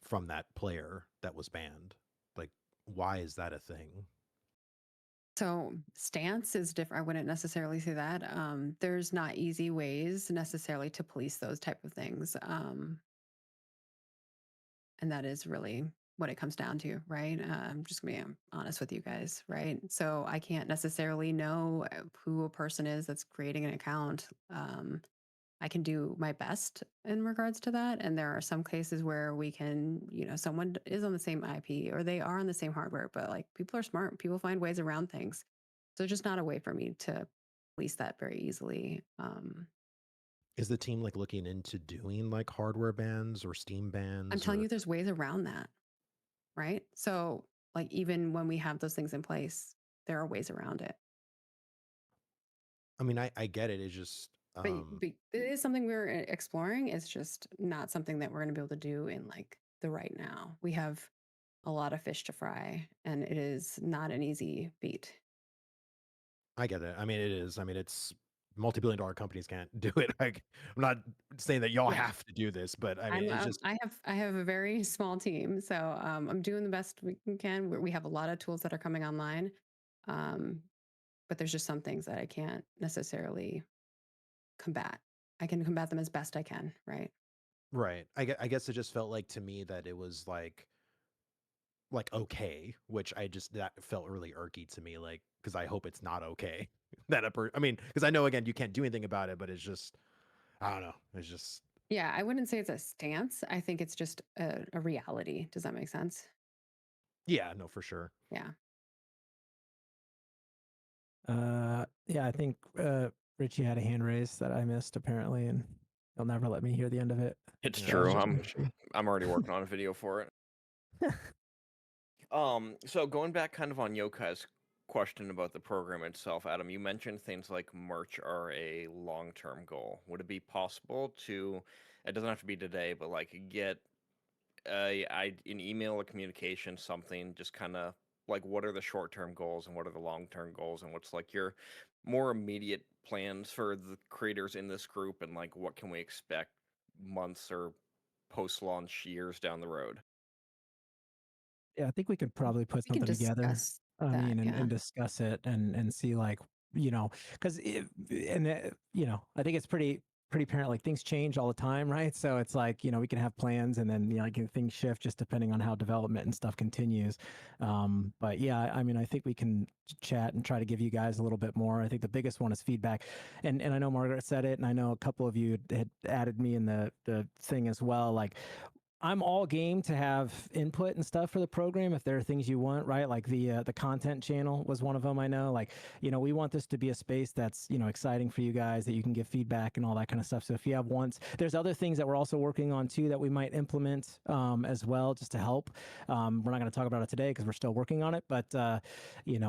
from that player that was banned. Like, why is that a thing? So stance is different. I wouldn't necessarily say that. There's not easy ways necessarily to police those type of things. And that is really what it comes down to, right? I'm just gonna be honest with you guys, right? So I can't necessarily know who a person is that's creating an account. I can do my best in regards to that. And there are some cases where we can, someone is on the same IP or they are on the same hardware, but like people are smart. People find ways around things. So it's just not a way for me to police that very easily. Is the team like looking into doing like hardware bans or Steam I'm bans telling or? you, there's ways around that, right? So like even when we have those things in place, there are ways around it. I mean, I get it. It's just But it is something we're exploring. It's just not something that we're going to be able to do in like the right now. We have a lot of fish to fry, and it is not an easy feat. I get it. I mean, it is. I mean, it's multi-billion-dollar companies can't do it. Like, I'm not saying that y'all Yeah, have to do this, but I mean, it's just I have a very small team, so I'm doing the best we can. We have a lot of tools that are coming online, um, but there's just some things that I can't necessarily combat. I can combat them as best I can, right? right. I guess it just felt like to me that it was like okay, which I just that felt really irky to me. Like because I hope it's not okay that I mean, because I know again you can't do anything about it, but it's just I don't know. It's just Yeah, I wouldn't say it's a stance. I think it's just a reality. Does that make sense? yeah, no, for sure. Yeah. Yeah, I think Richie had a hand raised that I missed apparently, and he'll never let me hear the end of it. It's Yeah, true. just I'm Richie. I'm already working on a video for it. So going back kind of on Yokai's question about the program itself, Adam, you mentioned things like merch are a long-term goal. Would it be possible to, it doesn't have to be today, but like get an email, a communication, something, just kind of like what are the short-term goals and what are the long-term goals and what's like your more immediate plans for the creators in this group and like what can we expect months or post-launch years down the road? Yeah, I think we could probably put We can something together. discuss I that. mean, Yeah. and discuss it and see like, because I think it's pretty apparent like things change all the time, right? So it's like we can have plans and then like things shift just depending on how development and stuff continues. But yeah, I mean, I think we can chat and try to give you guys a little bit more. I think the biggest one is feedback, and I know Margaret said it, and I know a couple of you had added me in the thing as well, like. I'm all game to have input and stuff for the program if there are things you want, right? Like the content channel was one of them. I know, like we want this to be a space that's exciting for you guys that you can give feedback and all that kind of stuff. So if you have wants, there's other things that we're also working on too that we might implement as well, just to help. We're not going to talk about it today because we're still working on it, but we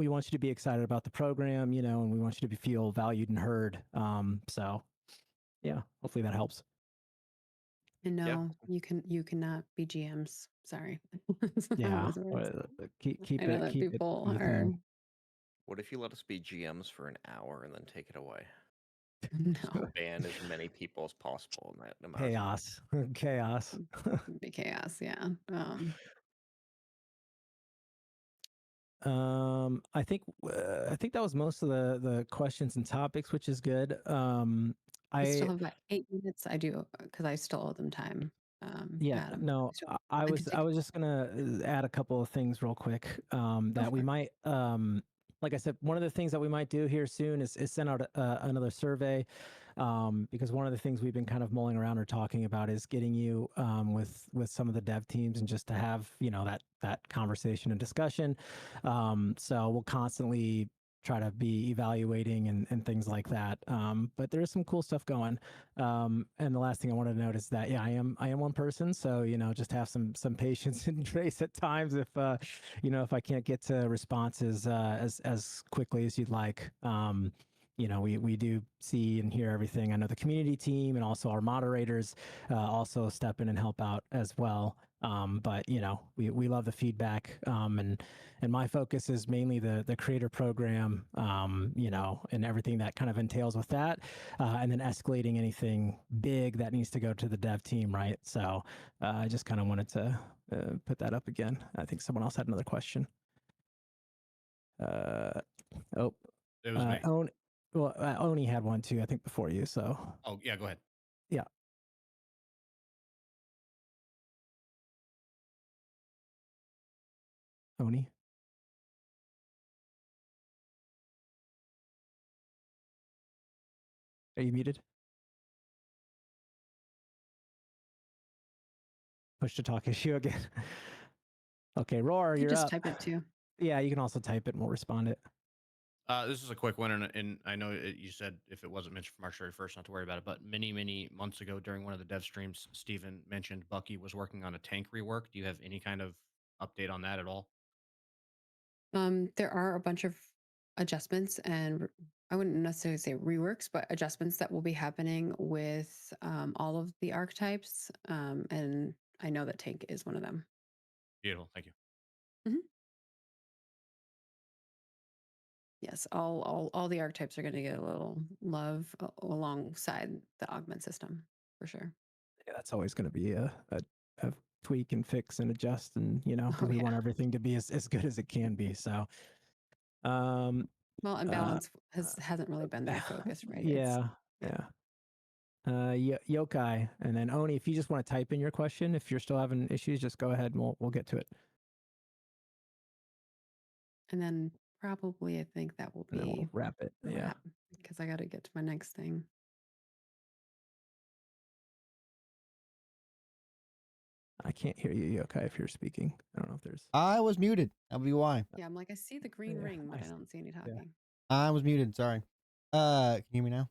want you to be excited about the program, and we want you to feel valued and heard. So yeah, hopefully that helps. And Yeah. no, you cannot be GMs. Sorry. Yeah, Those words. keep I know it that keep it people to the are theme. What if you let us be GMs for an hour and then take it away? Just no ban as many people as possible in that amount of time. Chaos, chaos. it'd be chaos. Yeah. I think that was most of the questions and topics, which is good. We still I have about 8 minutes. I do because I still owe them time. Yeah, Adam. no, So I can was take it. just gonna add a couple of things real quick Go that for we it. might like I said, one of the things that we might do here soon is send out another survey because one of the things we've been kind of mulling around or talking about is getting you with some of the dev teams and just to have that conversation and discussion. So we'll constantly try to be evaluating and things like that. But there is some cool stuff going. And the last thing I wanted to note is that I am one person, so just have some patience and grace at times if if I can't get to responses as quickly as you'd like. We do see and hear everything. I know the community team and also our moderators also step in and help out as well. But we love the feedback, and my focus is mainly the creator program, and everything that kind of entails with that, and then escalating anything big that needs to go to the dev team, right? So I just kind of wanted to put that up again. I think someone else had another question. It was me. Oni had one too, I think, before you. So Oh yeah, go ahead. yeah. Oni. Are you muted? Push to talk issue again. Okay, Roar, You you're just up. type it too. Yeah, you can also type it and we'll respond it. This is a quick one, and I know you said if it wasn't mentioned for March 31st, not to worry about it. But many months ago, during one of the dev streams, Steven mentioned Bucky was working on a tank rework. Do you have any kind of update on that at all? There are a bunch of adjustments and I wouldn't necessarily say reworks, but adjustments that will be happening with all of the archetypes. And I know that tank is one of them. Beautiful, thank you. Yes, all the archetypes are going to get a little love alongside the augment system for sure. Yeah, that's always going to be a tweak and fix and adjust, and because we want everything to be as good as it can be. So, well, and balance hasn't really been their focus, right? Yeah. Yokai, and then Oni. If you just want to type in your question, if you're still having issues, just go ahead and we'll get to it. And then probably, I think that will And then be we'll wrap it. Yeah. because I got to get to my next thing. I can't hear you, Yokai, if you're speaking. I don't know if there's. I was muted. That'll be why. Yeah, I'm like, I see the green Yeah, ring, but I I- don't see any talking. I was muted. Sorry. Can you hear me now?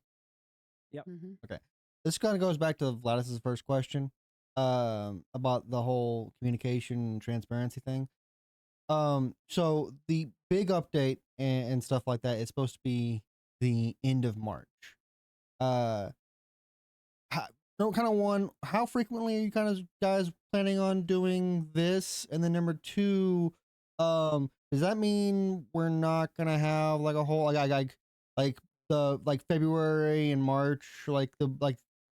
Mm-hmm. Okay. This kind of goes back to Vladis's first question, about the whole communication and transparency thing. So the big update and stuff like that is supposed to be the end of March. How, kind of one, how frequently are you kind of guys planning on doing this? And then number two, does that mean we're not gonna have like a whole like the like February and March, like the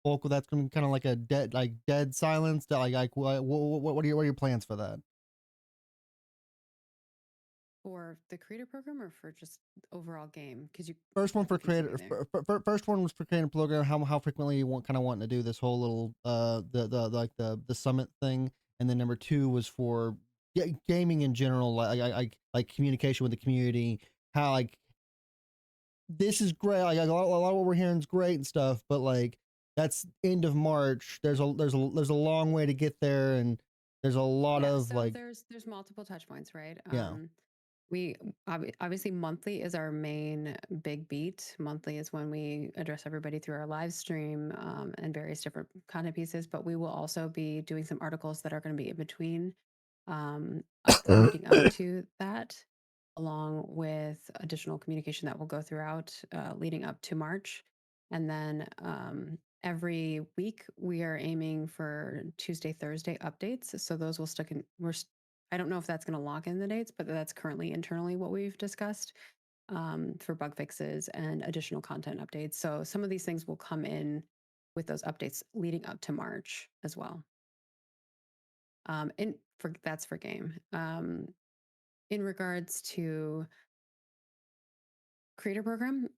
bulk of that's gonna be kind of like a dead silence? That what are your plans for that? For the creator program or for just overall game? Because you First one are for confusing creator. me there. First one was for creator program. How frequently you want kind of wanting to do this whole little the summit thing, and then number two was for gaming in general, like communication with the community. How like this is great. Like a lot of what we're hearing is great and stuff, but like that's end of March. There's a long way to get there, and there's a lot Yeah, of so like there's multiple touch points, right? yeah. We obviously monthly is our main big beat. Monthly is when we address everybody through our live stream and various different content pieces. But we will also be doing some articles that are going to be in between, leading up to that, along with additional communication that will go throughout leading up to March. And then every week we are aiming for Tuesday, Thursday updates. So those will stick in. I don't know if that's going to lock in the dates, but that's currently internally what we've discussed for bug fixes and additional content updates. So some of these things will come in with those updates leading up to March as well. And that's for game. In regards to creator program,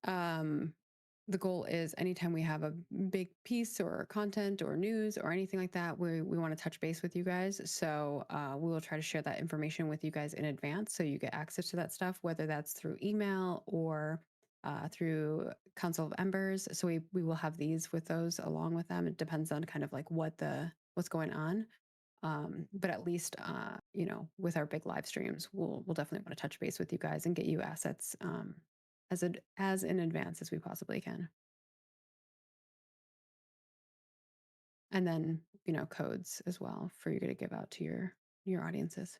the goal is anytime we have a big piece or content or news or anything like that, we want to touch base with you guys. So we will try to share that information with you guys in advance so you get access to that stuff, whether that's through email or through Council of Embers. So we will have these with those along with them. It depends on kind of like what's going on. But at least with our big live streams, we'll definitely want to touch base with you guys and get you assets as in advance as we possibly can. And then, codes as well for you to give out to your audiences.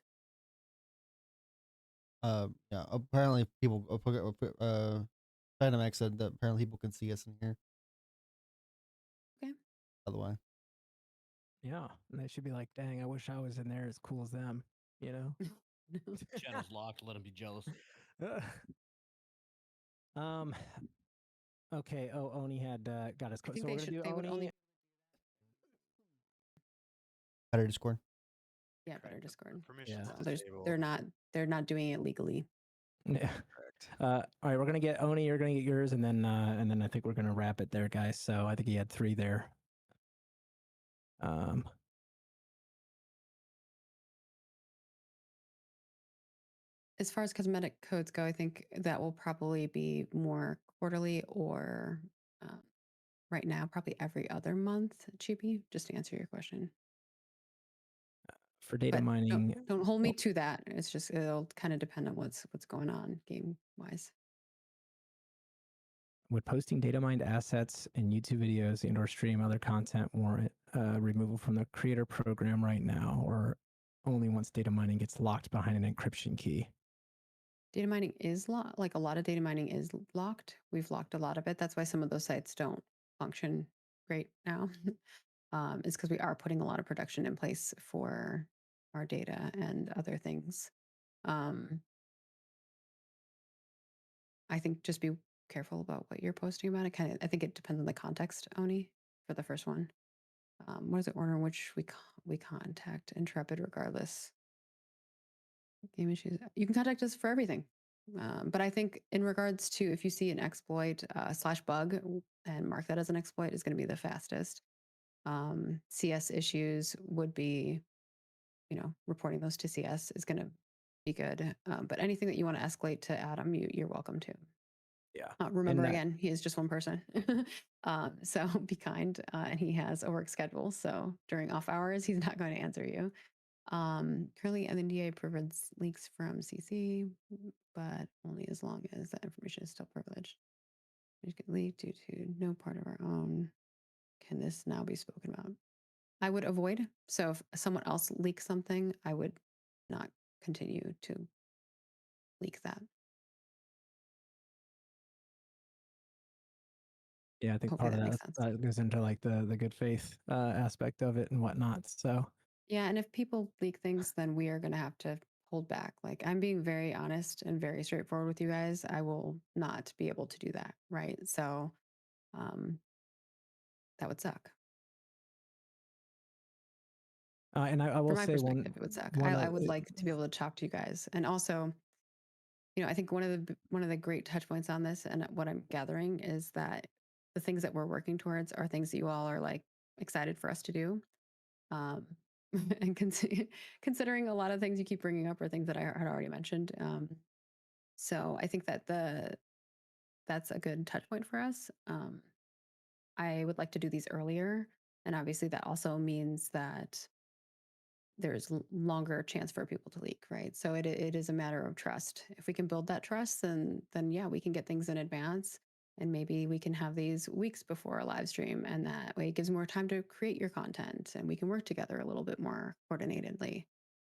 Yeah. Apparently, people. Phantom X said that apparently people can see us in here. Okay. By the way. Yeah, and they should be like, "Dang, I wish I was in there as cool as them." You know. Channel's locked. Let them be jealous. Okay. Oh, Oni had got his I code. think So we're gonna do they would Oni. only. Better Discord. Yeah, better Discord. Permissions So disabled. they're not doing it legally. Yeah. All right, we're gonna get Oni. You're gonna get yours, and then I think we're gonna wrap it there, guys. So I think he had 3 there. As far as cosmetic codes go, I think that will probably be more quarterly or right now, probably every other month, Chippy, just to answer your question. For data But mining, don't hold me to that. It's just it'll kind of depend on what's going on game wise. would posting data mined assets in YouTube videos and/or stream other content warrant removal from the creator program right now, or only once data mining gets locked behind an encryption key? Data mining is locked. Like a lot of data mining is locked. We've locked a lot of it. That's why some of those sites don't function great now. It's because we are putting a lot of production in place for our data and other things. I think just be careful about what you're posting about. I think it depends on the context, Oni, for the first one. What is the order in which we contact Intrepid regardless? Game issues. You can contact us for everything. But I think in regards to if you see an exploit /bug and mark that as an exploit is going to be the fastest. CS issues would be, reporting those to CS is going to be good. But anything that you want to escalate to Adam, you're welcome to. Yeah. Remember, And, again, he is just one person. So be kind. And he has a work schedule. So during off hours, he's not going to answer you. Currently, NDA prevents leaks from CC, but only as long as that information is still privileged. It could leak due to no part of our own. Can this now be spoken about? I would avoid. So if someone else leaks something, I would not continue to leak that. yeah, I think Hopefully part of that that, makes sense. goes into like the good faith aspect of it and whatnot. So Yeah, and if people leak things, then we are going to have to hold back. Like, I'm being very honest and very straightforward with you guys. I will not be able to do that, right? So that would suck. and I From will my say perspective, it would suck. I would like to be able to talk to you guys. And also, I think one of the great touch points on this and what I'm gathering is that the things that we're working towards are things that you all are like excited for us to do. Um, and considering a lot of things you keep bringing up are things that I had already mentioned. So I think that that's a good touch point for us. I would like to do these earlier, and obviously that also means that there's longer chance for people to leak, right? So it is a matter of trust. If we can build that trust, then yeah, we can get things in advance, and maybe we can have these weeks before a live stream, and that way it gives more time to create your content, and we can work together a little bit more coordinatedly.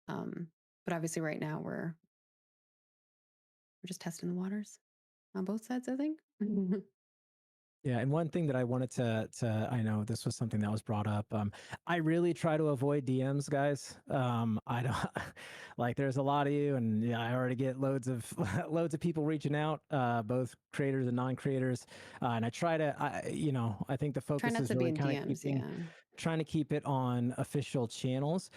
But obviously, right now we're just testing the waters on both sides, I think. Yeah, and one thing that I wanted to I know this was something that was brought up. I really try to avoid DMs, guys. I don't like. There's a lot of you, and yeah, I already get loads of loads of people reaching out, both creators and non-creators, and I try to, I think the Try focus not is to be really in kind of DMs, yeah. trying to keep it on official channels.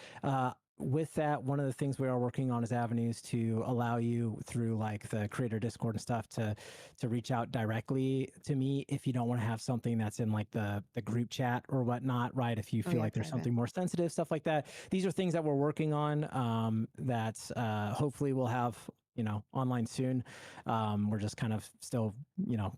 With that, one of the things we are working on is avenues to allow you through like the creator Discord and stuff to reach out directly to me if you don't want to have something that's in like the group chat or whatnot, right? If you Oh feel yeah, like there's private. something more sensitive, stuff like that. These are things that we're working on that hopefully we'll have online soon. We're just kind of still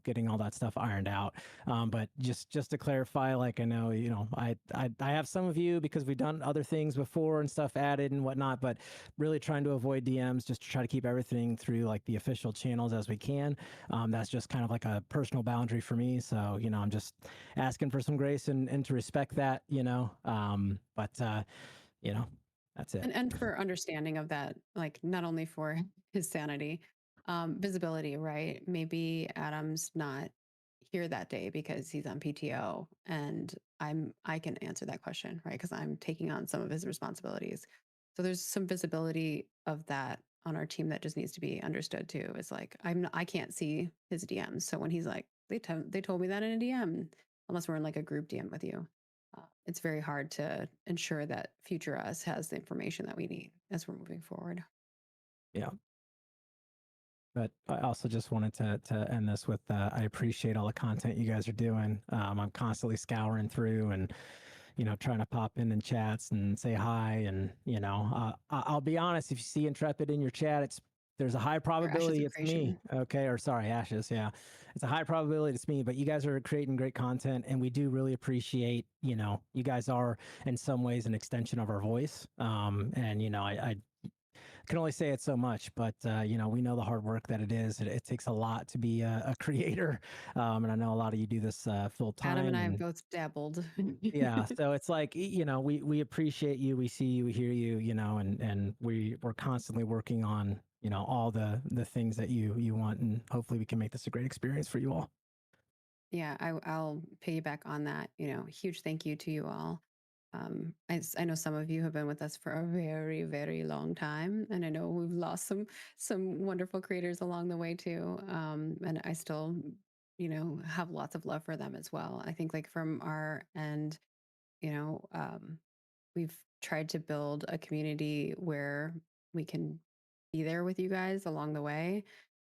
getting all that stuff ironed out. But just to clarify, like I know I have some of you because we've done other things before and stuff added and whatnot, but really trying to avoid DMs just to try to keep everything through like the official channels as we can. That's just kind of like a personal boundary for me. So I'm just asking for some grace and to respect that. But that's it. And for understanding of that, like not only for his sanity, visibility, right? Maybe Adam's not here that day because he's on PTO, and I can answer that question, right? Because I'm taking on some of his responsibilities. So there's some visibility of that on our team that just needs to be understood too. It's like I can't see his DMs, so when he's like they told me that in a DM, unless we're in like a group DM with you. It's very hard to ensure that future us has the information that we need as we're moving forward. Yeah. But I also just wanted to end this with I appreciate all the content you guys are doing. I'm constantly scouring through and trying to pop in chats and say hi. And I'll be honest, if you see Intrepid in your chat, there's a high Or Ashes probability of it's me. Creation. Okay, or sorry, Ashes. Yeah, it's a high probability it's me. But you guys are creating great content, and we do really appreciate. You guys are in some ways an extension of our voice. And I can only say it so much, but we know the hard work that it is. It takes a lot to be a creator, and I know a lot of you do this full time. Adam and I have both dabbled. Yeah, so it's like we appreciate you, we see you, we hear you, and we're constantly working on all the things that you want, and hopefully we can make this a great experience for you all. Yeah, I'll piggyback on that. Huge thank you to you all. I know some of you have been with us for a very, very long time, and I know we've lost some wonderful creators along the way too. And I still, have lots of love for them as well. I think like from our end, you know, um, we've tried to build a community where we can be there with you guys along the way.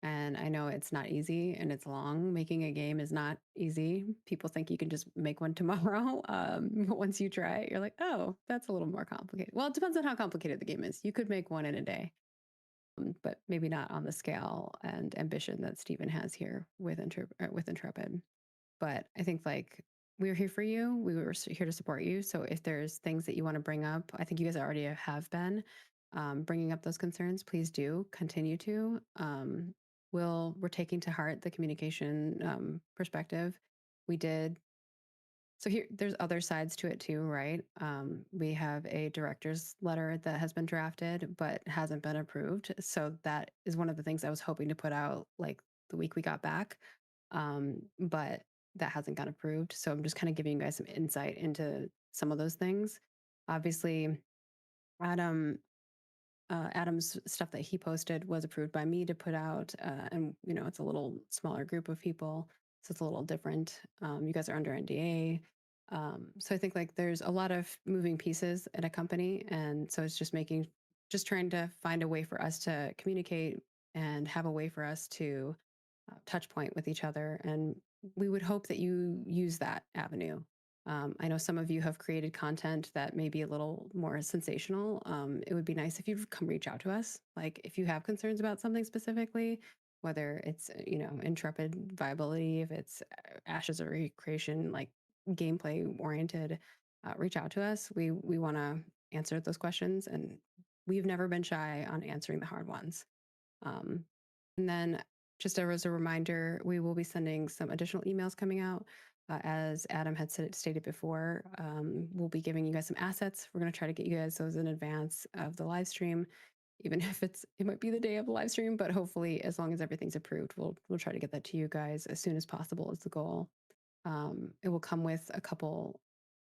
And I know it's not easy and it's long. Making a game is not easy. People think you can just make one tomorrow. But once you try it, you're like, oh, that's a little more complicated. Well, it depends on how complicated the game is. You could make one in a day. but maybe not on the scale and ambition that Stephen has here with Intrepid. But I think like we're here for you. We were here to support you. So if there's things that you want to bring up, I think you guys already have been bringing up those concerns. Please do continue to. We're taking to heart the communication perspective. We did. So here, there's other sides to it too, right? We have a director's letter that has been drafted but hasn't been approved. So that is one of the things I was hoping to put out like the week we got back, but that hasn't got approved. So I'm just kind of giving you guys some insight into some of those things. Obviously, Adam Adam's stuff that he posted was approved by me to put out, and it's a little smaller group of people, so it's a little different. You guys are under NDA, so I think like there's a lot of moving pieces at a company, and so it's just trying to find a way for us to communicate and have a way for us to touch point with each other, and we would hope that you use that avenue. I know some of you have created content that may be a little more sensational. It would be nice if you'd come reach out to us. Like if you have concerns about something specifically, whether it's Intrepid viability, if it's Ashes of Recreation, like gameplay oriented, reach out to us. We want to answer those questions, and we've never been shy on answering the hard ones. Um, and then just as a reminder, we will be sending some additional emails coming out. As Adam had stated before, we'll be giving you guys some assets. We're going to try to get you guys those in advance of the live stream, even if it might be the day of the live stream, but hopefully as long as everything's approved, we'll try to get that to you guys as soon as possible is the goal. It will come with a couple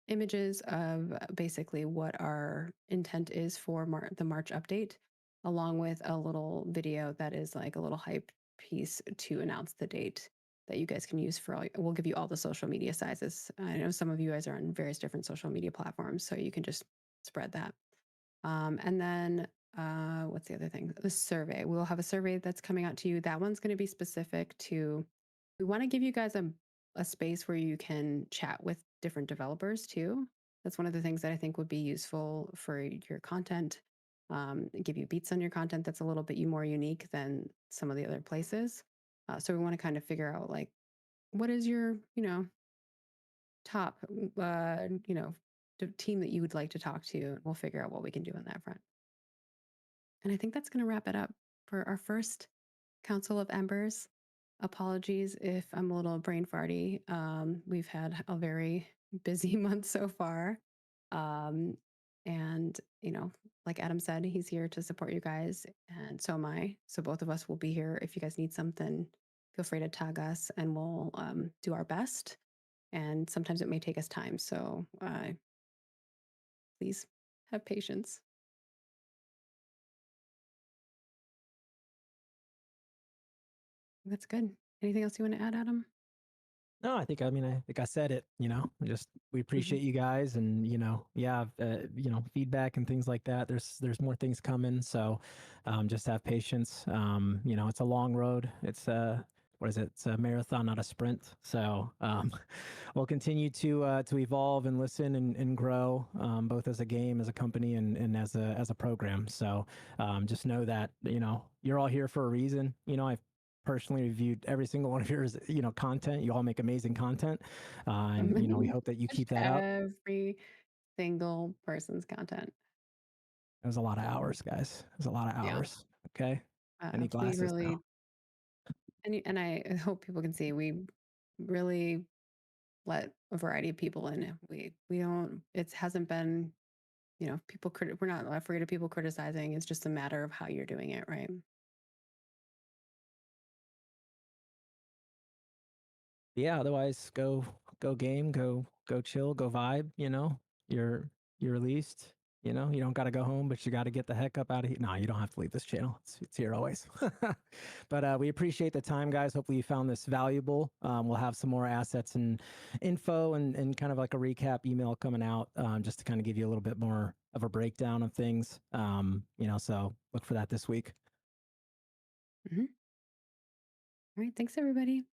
images of basically what our intent is for the March update, along with a little video that is like a little hype piece to announce the date that you guys can use for we'll give you all the social media sizes. I know some of you guys are on various different social media platforms, so you can just spread that. And then what's the other thing? The survey. We'll have a survey that's coming out to you. That one's going to be specific to, we want to give you guys a space where you can chat with different developers too. That's one of the things that I think would be useful for your content. Give you beats on your content that's a little bit more unique than some of the other places. So we want to kind of figure out like, what is your, top, team that you would like to talk to. We'll figure out what we can do on that front. And I think that's going to wrap it up for our first Council of Embers. Apologies if I'm a little brain farty. We've had a very busy month so far. And, like Adam said, he's here to support you guys. And so am I. So both of us will be here. If you guys need something, feel free to tag us and we'll do our best. And sometimes it may take us time. So please have patience. That's good. Anything else you want to add, Adam? No, I think I said it, we appreciate you guys and, feedback and things like that. There's more things coming. So, just have patience. It's a long road. It's what is it? It's a marathon, not a sprint. So, we'll continue to evolve and listen and grow, both as a game, as a company and as a program. So, just know that, you're all here for a reason. I've personally reviewed every single one of yours, content. You all make amazing content. And, we hope that you keep that up. Every single person's content. It was a lot of hours, guys. It was a lot of hours. Yeah. Okay. I need glasses we really, now. And I hope people can see, we really let a variety of people in. We don't, it hasn't been, we're not afraid of people criticizing. It's just a matter of how you're doing it, right? Yeah, otherwise go game, go chill, go vibe, you're released, you don't got to go home, but you got to get the heck up out of here. No, you don't have to leave this channel. It's here always. But we appreciate the time, guys. Hopefully you found this valuable. We'll have some more assets and info and kind of like a recap email coming out, just to kind of give you a little bit more of a breakdown of things. So look for that this week. Mm-hmm. All right. Thanks, everybody.